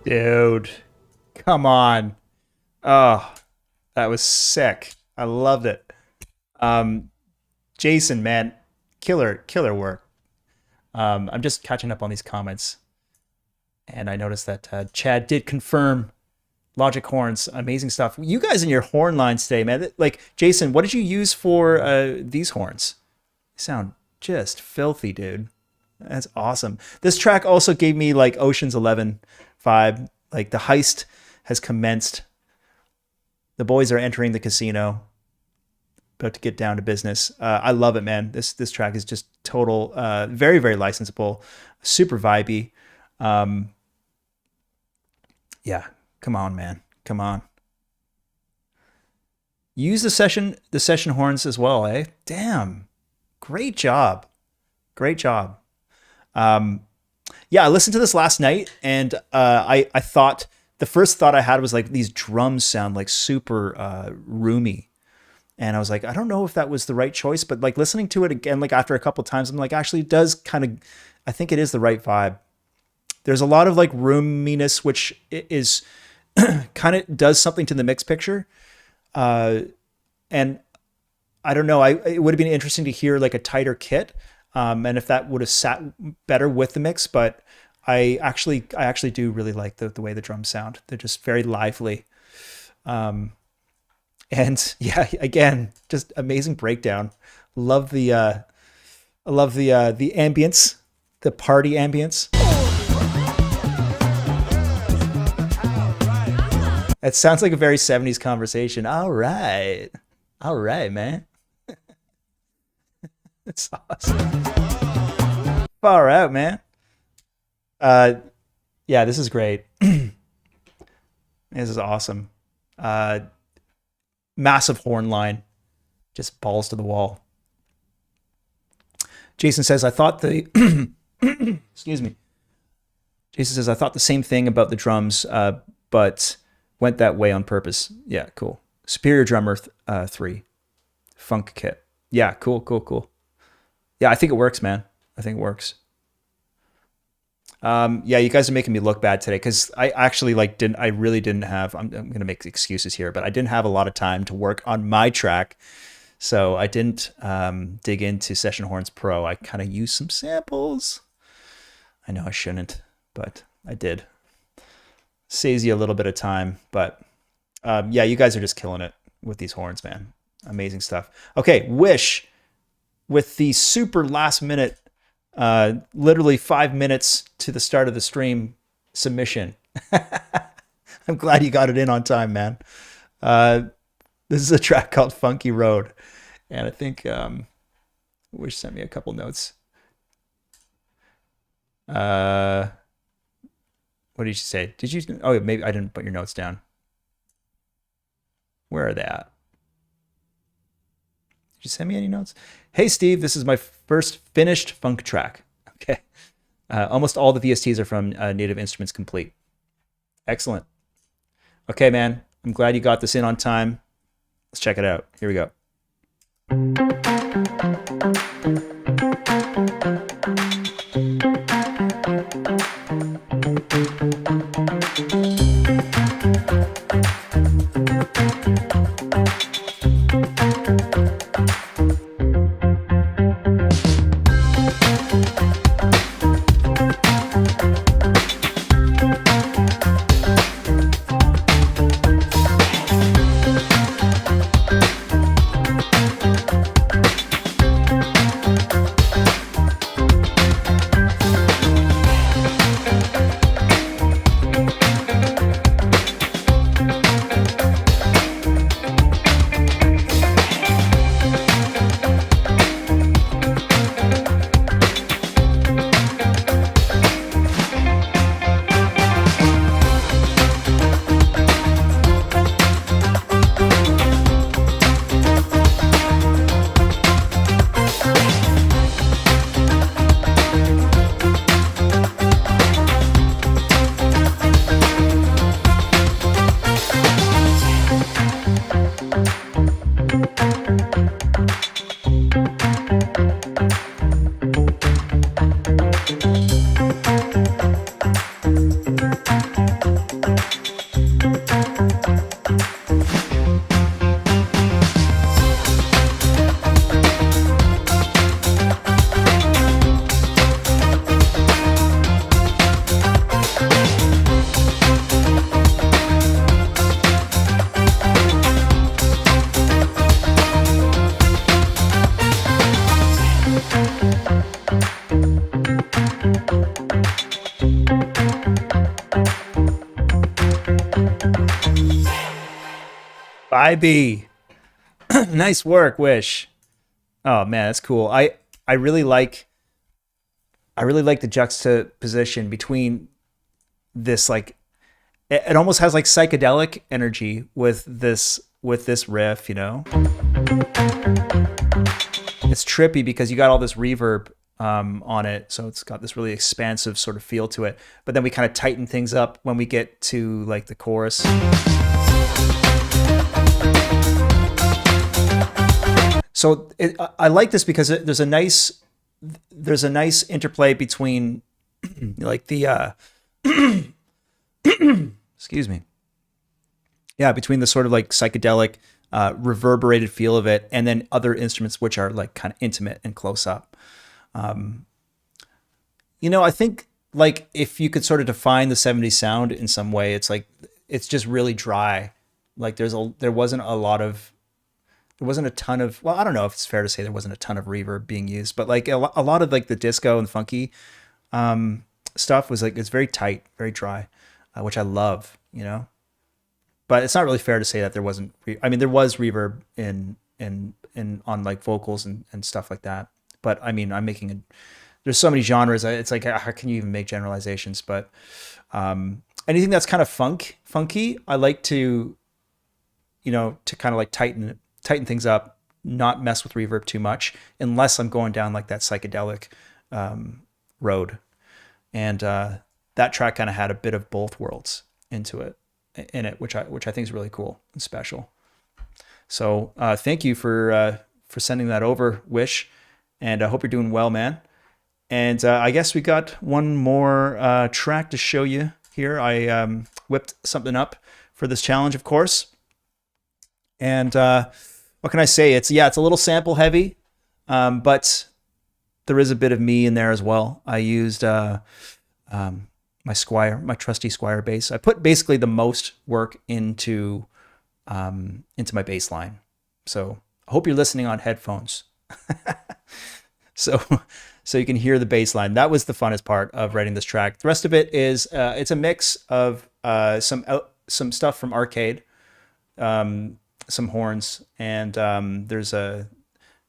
Dude, come on. Oh, that was sick. I loved it. Jason, man, killer work. I'm just catching up on these comments, and I noticed that Chad did confirm Logic horns, amazing stuff. You guys in your horn lines today, man. Like, Jason, what did you use for these horns? They sound just filthy, dude. That's awesome. This track also gave me like Ocean's 11 vibe. Like, the heist has commenced. The boys are entering the casino, about to get down to business. I love it, man. This track is just total, very, very licensable, super vibey. Yeah, come on, man. Come on. Use the session horns as well, eh? Damn. Great job. Great job. Yeah, I listened to this last night, and I thought, the first thought I had was like, these drums sound like super roomy. And I was like, I don't know if that was the right choice, but like listening to it again, like after a couple of times, I'm like, actually it does kind of, I think it is the right vibe. There's a lot of like roominess, which is kind of does something to the mix picture. And I don't know, it would have been interesting to hear like a tighter kit. And if that would have sat better with the mix, but I actually do really like the way the drums sound. They're just very lively. And yeah, again, just amazing breakdown. Love the ambience, the party ambience. It sounds like a very 70s conversation. All right, man. That's awesome. Far out, man. Yeah, this is great. This is awesome. Massive horn line, just balls to the wall. Jason says, I thought the excuse me. Jason says, I thought the same thing about the drums, but went that way on purpose. Yeah, cool. Superior Drummer 3 Funk Kit. Yeah, cool. Yeah, I think it works, man. I think it works. Yeah, you guys are making me look bad today, because I actually really didn't have, I'm going to make excuses here, but I didn't have a lot of time to work on my track. So I didn't dig into Session Horns Pro. I kind of used some samples. I know I shouldn't, but I did. Saves you a little bit of time, but yeah, you guys are just killing it with these horns, man. Amazing stuff. Okay, Wish with the super last minute, literally 5 minutes to the start of the stream submission. I'm glad you got it in on time, man. This is a track called Funky Road, and I think Wish sent me a couple notes. What did you say? Did you? Oh, maybe I didn't put your notes down. Where are they at? Did you send me any notes? Hey, Steve, this is my first finished funk track. Okay. Almost all the VSTs are from Native Instruments Complete. Excellent. Okay, man. I'm glad you got this in on time. Let's check it out. Here we go. Bye, B. Nice work, Wish. Oh man, that's cool. I really like the juxtaposition between this like it almost has like psychedelic energy with this riff, you know. It's trippy because you got all this reverb on it, so it's got this really expansive sort of feel to it. But then we kind of tighten things up when we get to like the chorus. So I like this because there's a nice interplay between like the excuse me, yeah, between the sort of like psychedelic reverberated feel of it and then other instruments which are like kind of intimate and close up. You know, I think like if you could sort of define the 70s sound in some way, it's like it's just really dry. Like there wasn't a ton of, well, I don't know if it's fair to say there wasn't a ton of reverb being used, but like a lot of like the disco and funky stuff was like, it's very tight, very dry, which I love, you know. But it's not really fair to say that there wasn't. I mean, there was reverb in on like vocals and stuff like that. But I mean, there's so many genres. It's like how can you even make generalizations? But anything that's kind of funky, I like to, you know, to kind of like tighten things up, not mess with reverb too much, unless I'm going down like that psychedelic road. And that track kind of had a bit of both worlds in it, which I think is really cool and special. So thank you for sending that over, Wish, and I hope you're doing well, man. And I guess we got one more track to show you here. I whipped something up for this challenge, of course. And what can I say? It's a little sample heavy, but there is a bit of me in there as well. I used my trusty Squire bass. I put basically the most work into my bass line. So I hope you're listening on headphones. So you can hear the bass line. That was the funnest part of writing this track. The rest of it is it's a mix of some stuff from Arcade, some horns, and there's a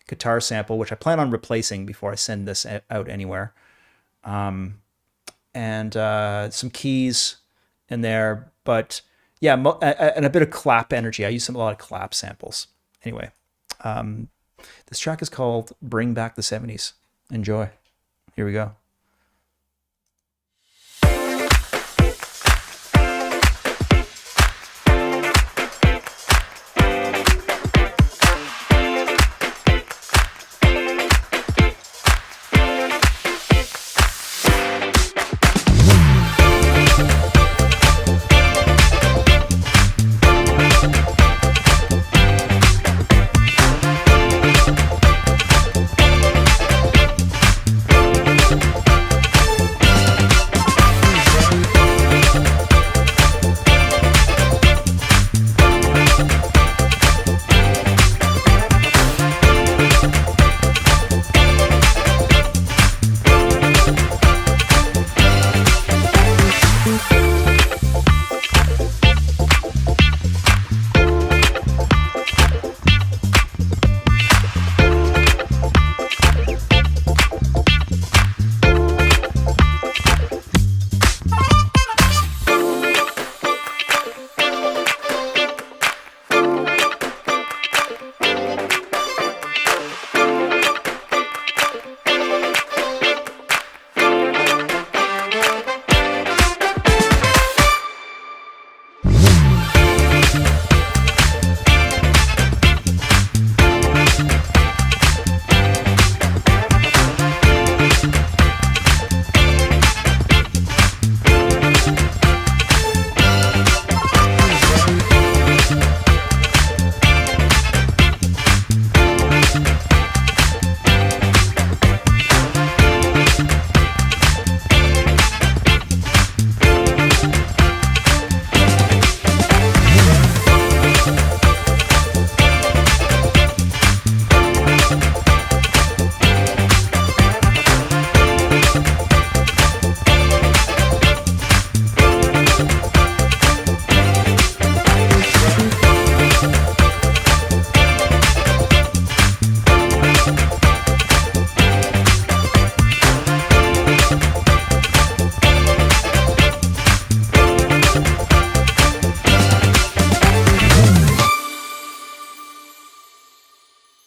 guitar sample which I plan on replacing before I send this out anywhere. And some keys in there, but yeah, and a bit of clap energy. I use a lot of clap samples. Anyway, this track is called "Bring Back the 70s." Enjoy. Here we go.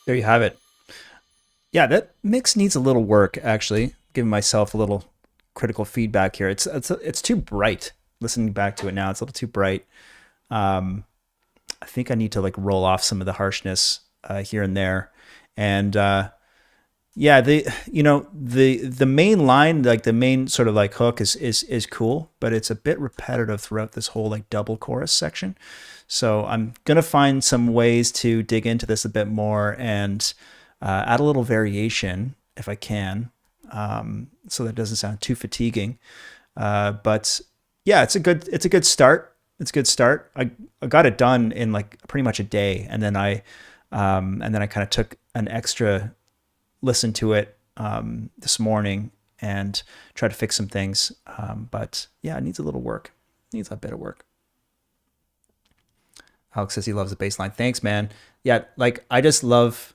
There you have it. Yeah, that mix needs a little work, actually. Giving myself a little critical feedback here. It's too bright. Listening back to it now, it's a little too bright. I think I need to like roll off some of the harshness here and there. And yeah, the main line, like the main sort of like hook is cool, but it's a bit repetitive throughout this whole like double chorus section. So I'm gonna find some ways to dig into this a bit more and add a little variation if I can, so that it doesn't sound too fatiguing. But yeah, it's a good start. It's a good start. I got it done in like pretty much a day, and then I kind of took an extra listen to it this morning and tried to fix some things. But yeah, it needs a little work. It needs a bit of work. Alex says he loves the bass line. Thanks, man. Yeah, like I love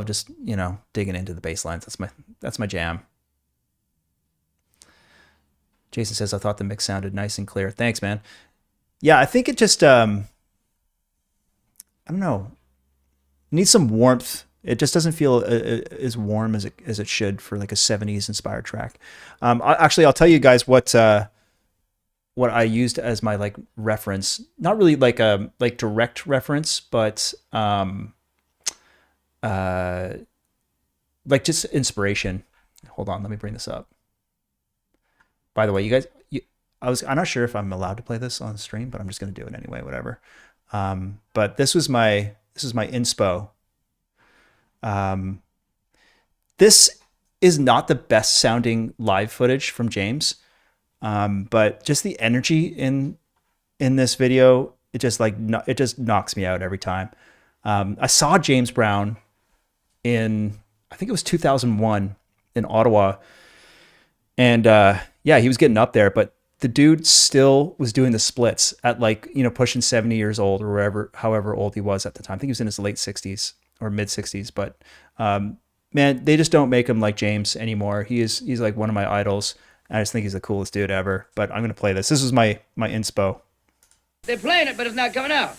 just, digging into the bass lines. That's my jam. Jason says, I thought the mix sounded nice and clear. Thanks, man. Yeah, I think it just, I don't know, needs some warmth. It just doesn't feel as warm as it should for like a 70s inspired track. I'll tell you guys what I used as my like reference. Not really like a direct reference, but like just inspiration. Hold on, let me bring this up. By the way, you guys, I'm not sure if I'm allowed to play this on stream, but I'm just going to do it anyway, whatever. But this is my inspo. This is not the best sounding live footage from James. But just the energy in this video, it just knocks me out every time. I saw James Brown in, I think it was 2001 in Ottawa. And yeah, he was getting up there, but the dude still was doing the splits at like, pushing 70 years old or however old he was at the time. I think he was in his late 60s or mid 60s, but man, they just don't make him like James anymore. He's like one of my idols. I just think he's the coolest dude ever. But I'm going to play this. This is my inspo. They're playing it, but it's not coming out.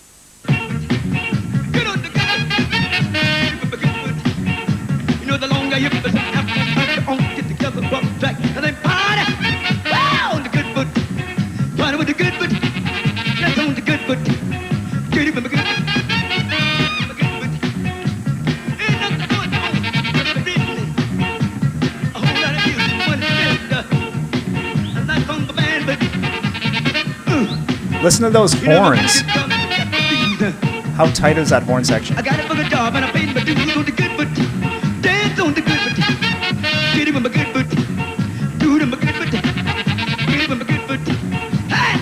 The longer you put on, get together, bump track, and then party. Wow, on the good foot. Party with the good foot. That's on the good foot. Get it with the good foot. The good foot. Ain't nothing going on. Really. A whole lot of music, one is and that's on the band, but listen to those horns. How tight is that horn section? I got it for the job and I paid my dues on the good foot. Dance on the good foot. Get it with my good foot. Do it with my good foot. Get it with my good foot. Hey!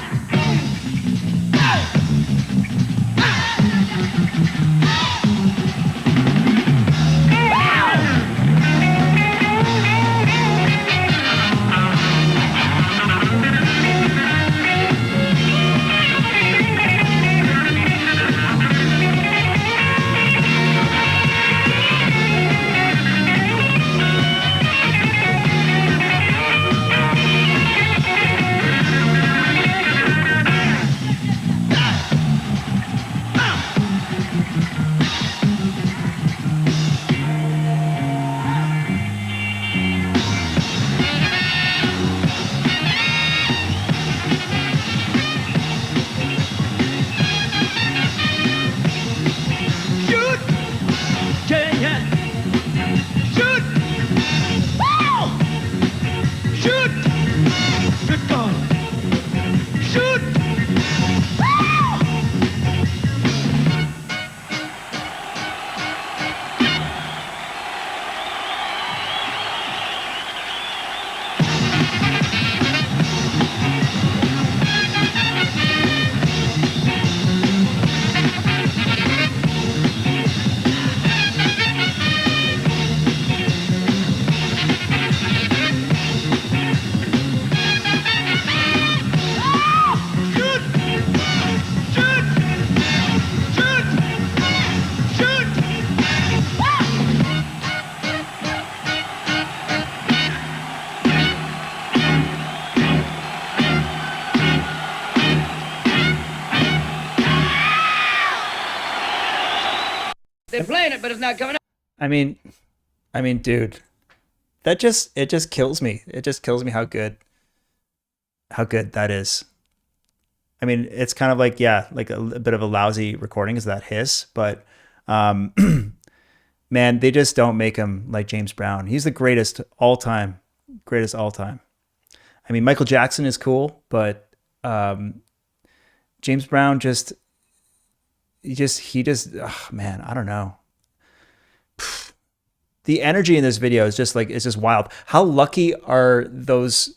They're playing it, but it's not coming out. I mean, dude, it just kills me. It just kills me how good that is. I mean, it's kind of like, yeah, like a bit of a lousy recording is that hiss, but man, they just don't make him like James Brown. He's the greatest all time. I mean, Michael Jackson is cool, but James Brown he just, oh, man, I don't know. The energy in this video is just like, it's just wild. How lucky are those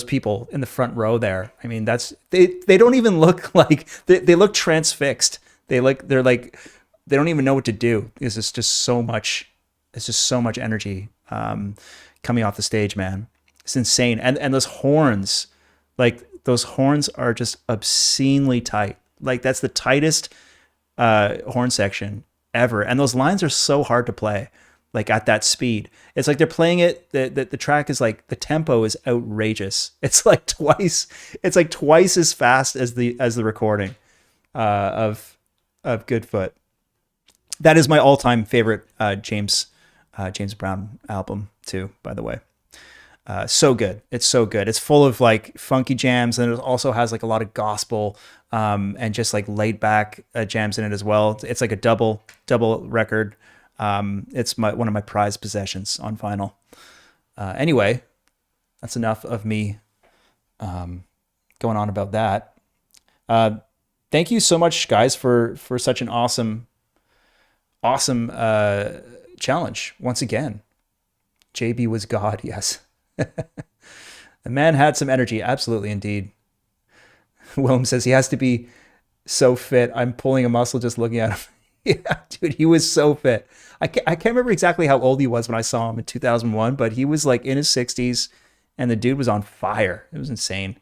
people in the front row there? I mean, they don't even look like, they look transfixed. They don't even know what to do because it's just so much energy coming off the stage, man. It's insane. And those horns, like those horns are just obscenely tight. Like that's the tightest horn section ever. And those lines are so hard to play, like at that speed. It's like they're playing it. The track is like, the tempo is outrageous. It's like twice as fast as the recording of Goodfoot. That is my all-time favorite James Brown album too, by the way. So good. It's so good. It's full of like funky jams, and it also has like a lot of gospel and just like laid back jams in it as well. It's like a double record. It's one of my prized possessions on vinyl. Anyway, that's enough of me going on about that. Thank you so much, guys, for such an awesome challenge once again. JB was God, yes. The man had some energy, absolutely, indeed. Willem says he has to be so fit. I'm pulling a muscle just looking at him. Yeah, dude, he was so fit. I can't remember exactly how old he was when I saw him in 2001, but he was like in his 60s, and the dude was on fire. It was insane.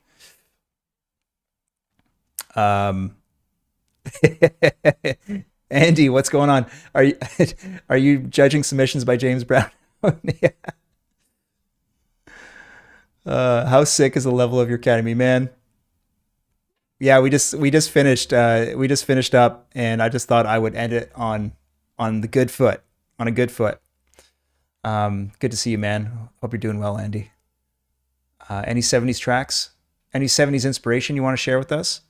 Andy, what's going on? Are you judging submissions by James Brown? Yeah. How sick is the level of your academy, man? Yeah, we just finished up, and I just thought I would end it on a good foot. Good to see you, man. Hope you're doing well, Andy. Any 70s tracks? Any 70s inspiration you want to share with us?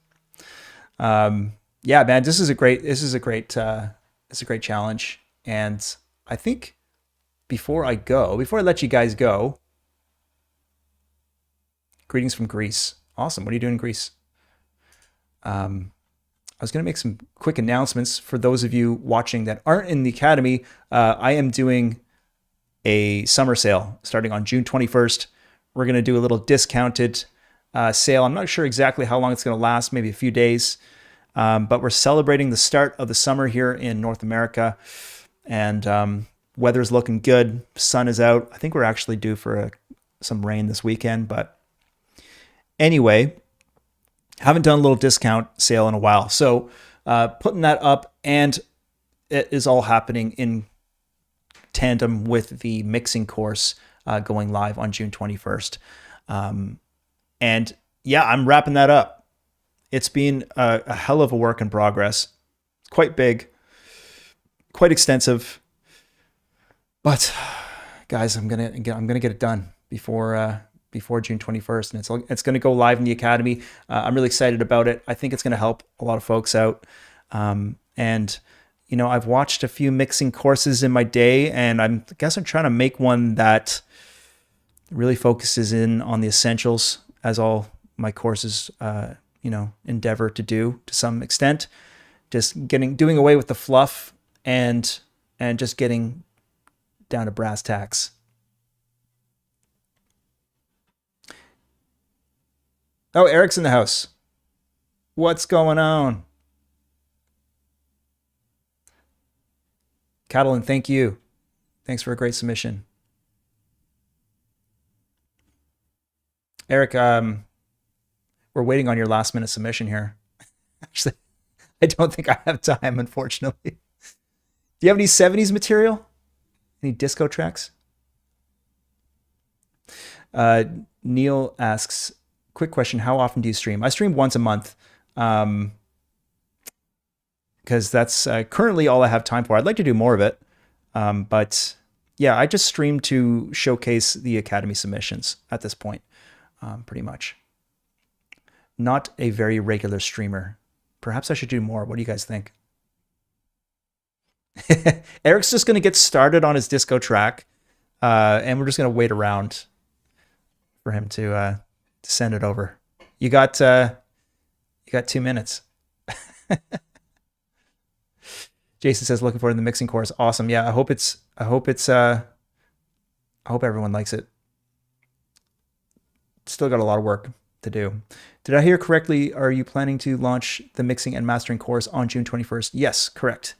Yeah, man, this is a great challenge. And I think before I let you guys go, greetings from Greece. Awesome. What are you doing in Greece? I was going to make some quick announcements for those of you watching that aren't in the Academy. I am doing a summer sale starting on June 21st. We're going to do a little discounted sale. I'm not sure exactly how long it's going to last, maybe a few days. But we're celebrating the start of the summer here in North America. And weather's looking good. Sun is out. I think we're actually due for some rain this weekend. But anyway, haven't done a little discount sale in a while. So putting that up, and it is all happening in tandem with the mixing course going live on June 21st. And yeah, I'm wrapping that up. It's been a hell of a work in progress. It's quite big, quite extensive, but guys, I'm gonna get it done before June 21st, and it's gonna go live in the Academy. I'm really excited about it. I think it's gonna help a lot of folks out. And you know, I've watched a few mixing courses in my day, and I guess I'm trying to make one that really focuses in on the essentials, as all my courses endeavor to do to some extent. Just doing away with the fluff and just getting down to brass tacks. Oh, Eric's in the house. What's going on? Catalan, thank you. Thanks for a great submission. Eric, we're waiting on your last minute submission here. Actually, I don't think I have time, unfortunately. Do you have any 70s material? Any disco tracks? Neil asks, quick question, how often do you stream? I stream once a month. Because because that's currently all I have time for. I'd like to do more of it. But yeah, I just stream to showcase the Academy submissions at this point, pretty much. Not a very regular streamer. Perhaps I should do more. What do you guys think? Eric's just going to get started on his disco track, and we're just going to wait around for him to send it over. You got 2 minutes. Jason says, looking forward to the mixing course. Awesome. Yeah, I hope everyone likes it. Still got a lot of work to do. Did I hear correctly? Are you planning to launch the mixing and mastering course on June 21st? Yes, correct.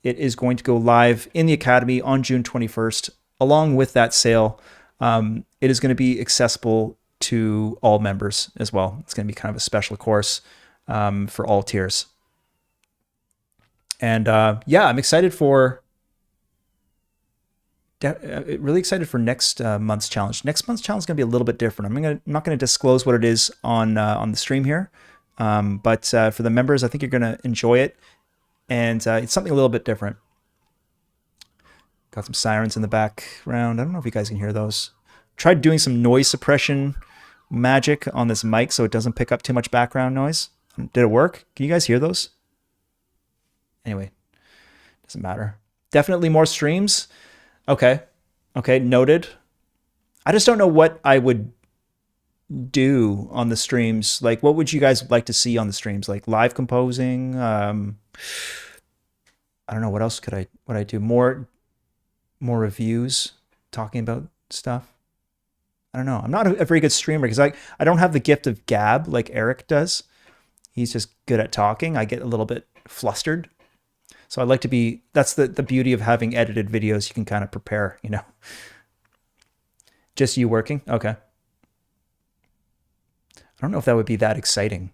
It is going to go live in the Academy on June 21st. Along with that sale, it is going to be accessible to all members as well. It's going to be kind of a special course for all tiers. And yeah, I'm excited for really excited for next month's challenge. Next month's challenge is going to be a little bit different. I'm not going to disclose what it is on the stream here, but for the members, I think you're going to enjoy it, and it's something a little bit different. Got some sirens in the background. I don't know if you guys can hear those. Tried doing some noise suppression magic on this mic so it doesn't pick up too much background noise. Did it work? Can you guys hear those? Anyway, doesn't matter. Definitely more streams. Okay, noted. I just don't know what I would do on the streams. Like, what would you guys like to see on the streams? Like live composing? I don't know. What else would I do? More reviews, talking about stuff. I don't know. I'm not a very good streamer because I don't have the gift of gab like Eric does. He's just good at talking. I get a little bit flustered. So I'd like to be, that's the beauty of having edited videos. You can kind of prepare, you know. Just you working? Okay. I don't know if that would be that exciting.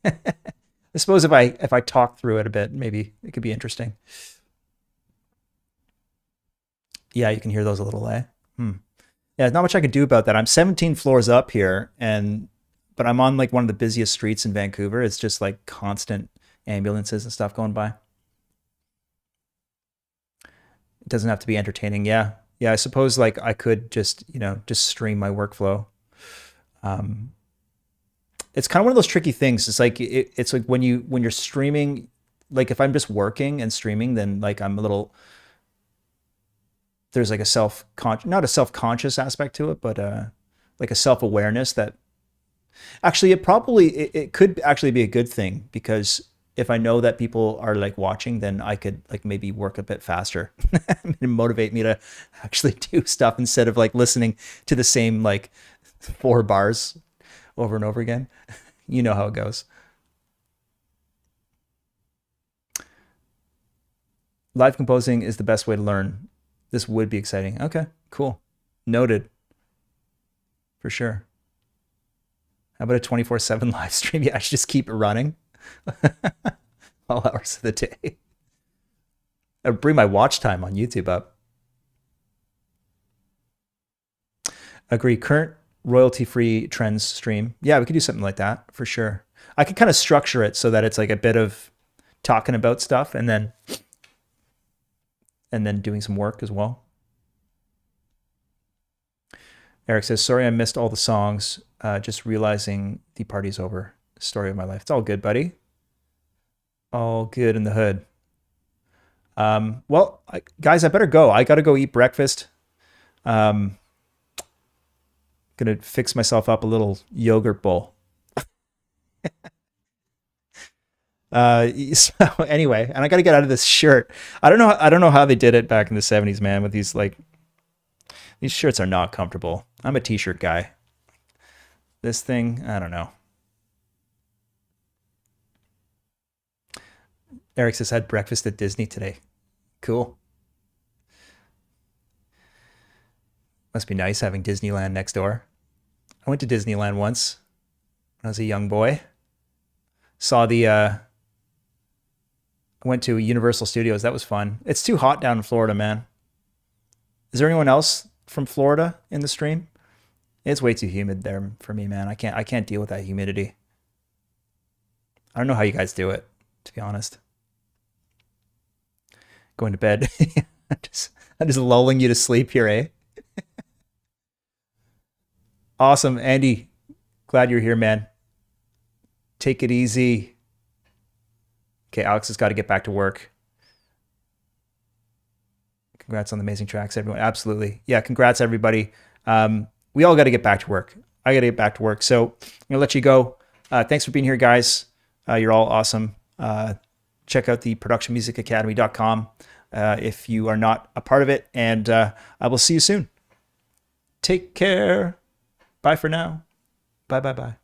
I suppose if I talk through it a bit, maybe it could be interesting. Yeah, you can hear those a little, eh? Yeah, there's not much I could do about that. I'm 17 floors up here, but I'm on like one of the busiest streets in Vancouver. It's just like constant ambulances and stuff going by. It doesn't have to be entertaining. Yeah, I suppose like I could just stream my workflow. It's kind of one of those tricky things. It's like it's like when you're streaming, like if I'm just working and streaming, then like I'm a little, there's like not a self-conscious aspect to it, but like a self-awareness that actually it could actually be a good thing, because if I know that people are like watching, then I could like maybe work a bit faster and motivate me to actually do stuff instead of like listening to the same like 4 bars over and over again. You know how it goes. Live composing is the best way to learn. This would be exciting. Okay, cool. Noted. For sure. How about a 24/7 live stream? Yeah, I should just keep it running. All hours of the day. I would bring my watch time on YouTube up. Agree. Current royalty-free trends stream. Yeah, we could do something like that for sure. I could kind of structure it so that it's like a bit of talking about stuff and then doing some work as well. Eric says, sorry I missed all the songs. Just realizing the party's over. Story of my life. It's all good, buddy. All good in the hood. Well, guys, I better go. I got to go eat breakfast. Gonna fix myself up a little yogurt bowl. So anyway, and I got to get out of this shirt. I don't know how they did it back in the 70s, man, with these shirts are not comfortable. I'm a t-shirt guy. This thing, I don't know. Eric says, had breakfast at Disney today. Cool. Must be nice having Disneyland next door. I went to Disneyland once when I was a young boy. I went to Universal Studios. That was fun. It's too hot down in Florida, man. Is there anyone else from Florida in the stream? It's way too humid there for me, man. I can't deal with that humidity. I don't know how you guys do it. to be honest. Going to bed. I'm just lulling you to sleep here, eh? Awesome, Andy. Glad you're here, man. Take it easy. Okay, Alex has got to get back to work. Congrats on the amazing tracks, everyone. Absolutely. Yeah, congrats, everybody. We all got to get back to work. I got to get back to work. So I'm going to let you go. Thanks for being here, guys. You're all awesome. Check out the productionmusicacademy.com if you are not a part of it. And I will see you soon. Take care. Bye for now. Bye, bye, bye.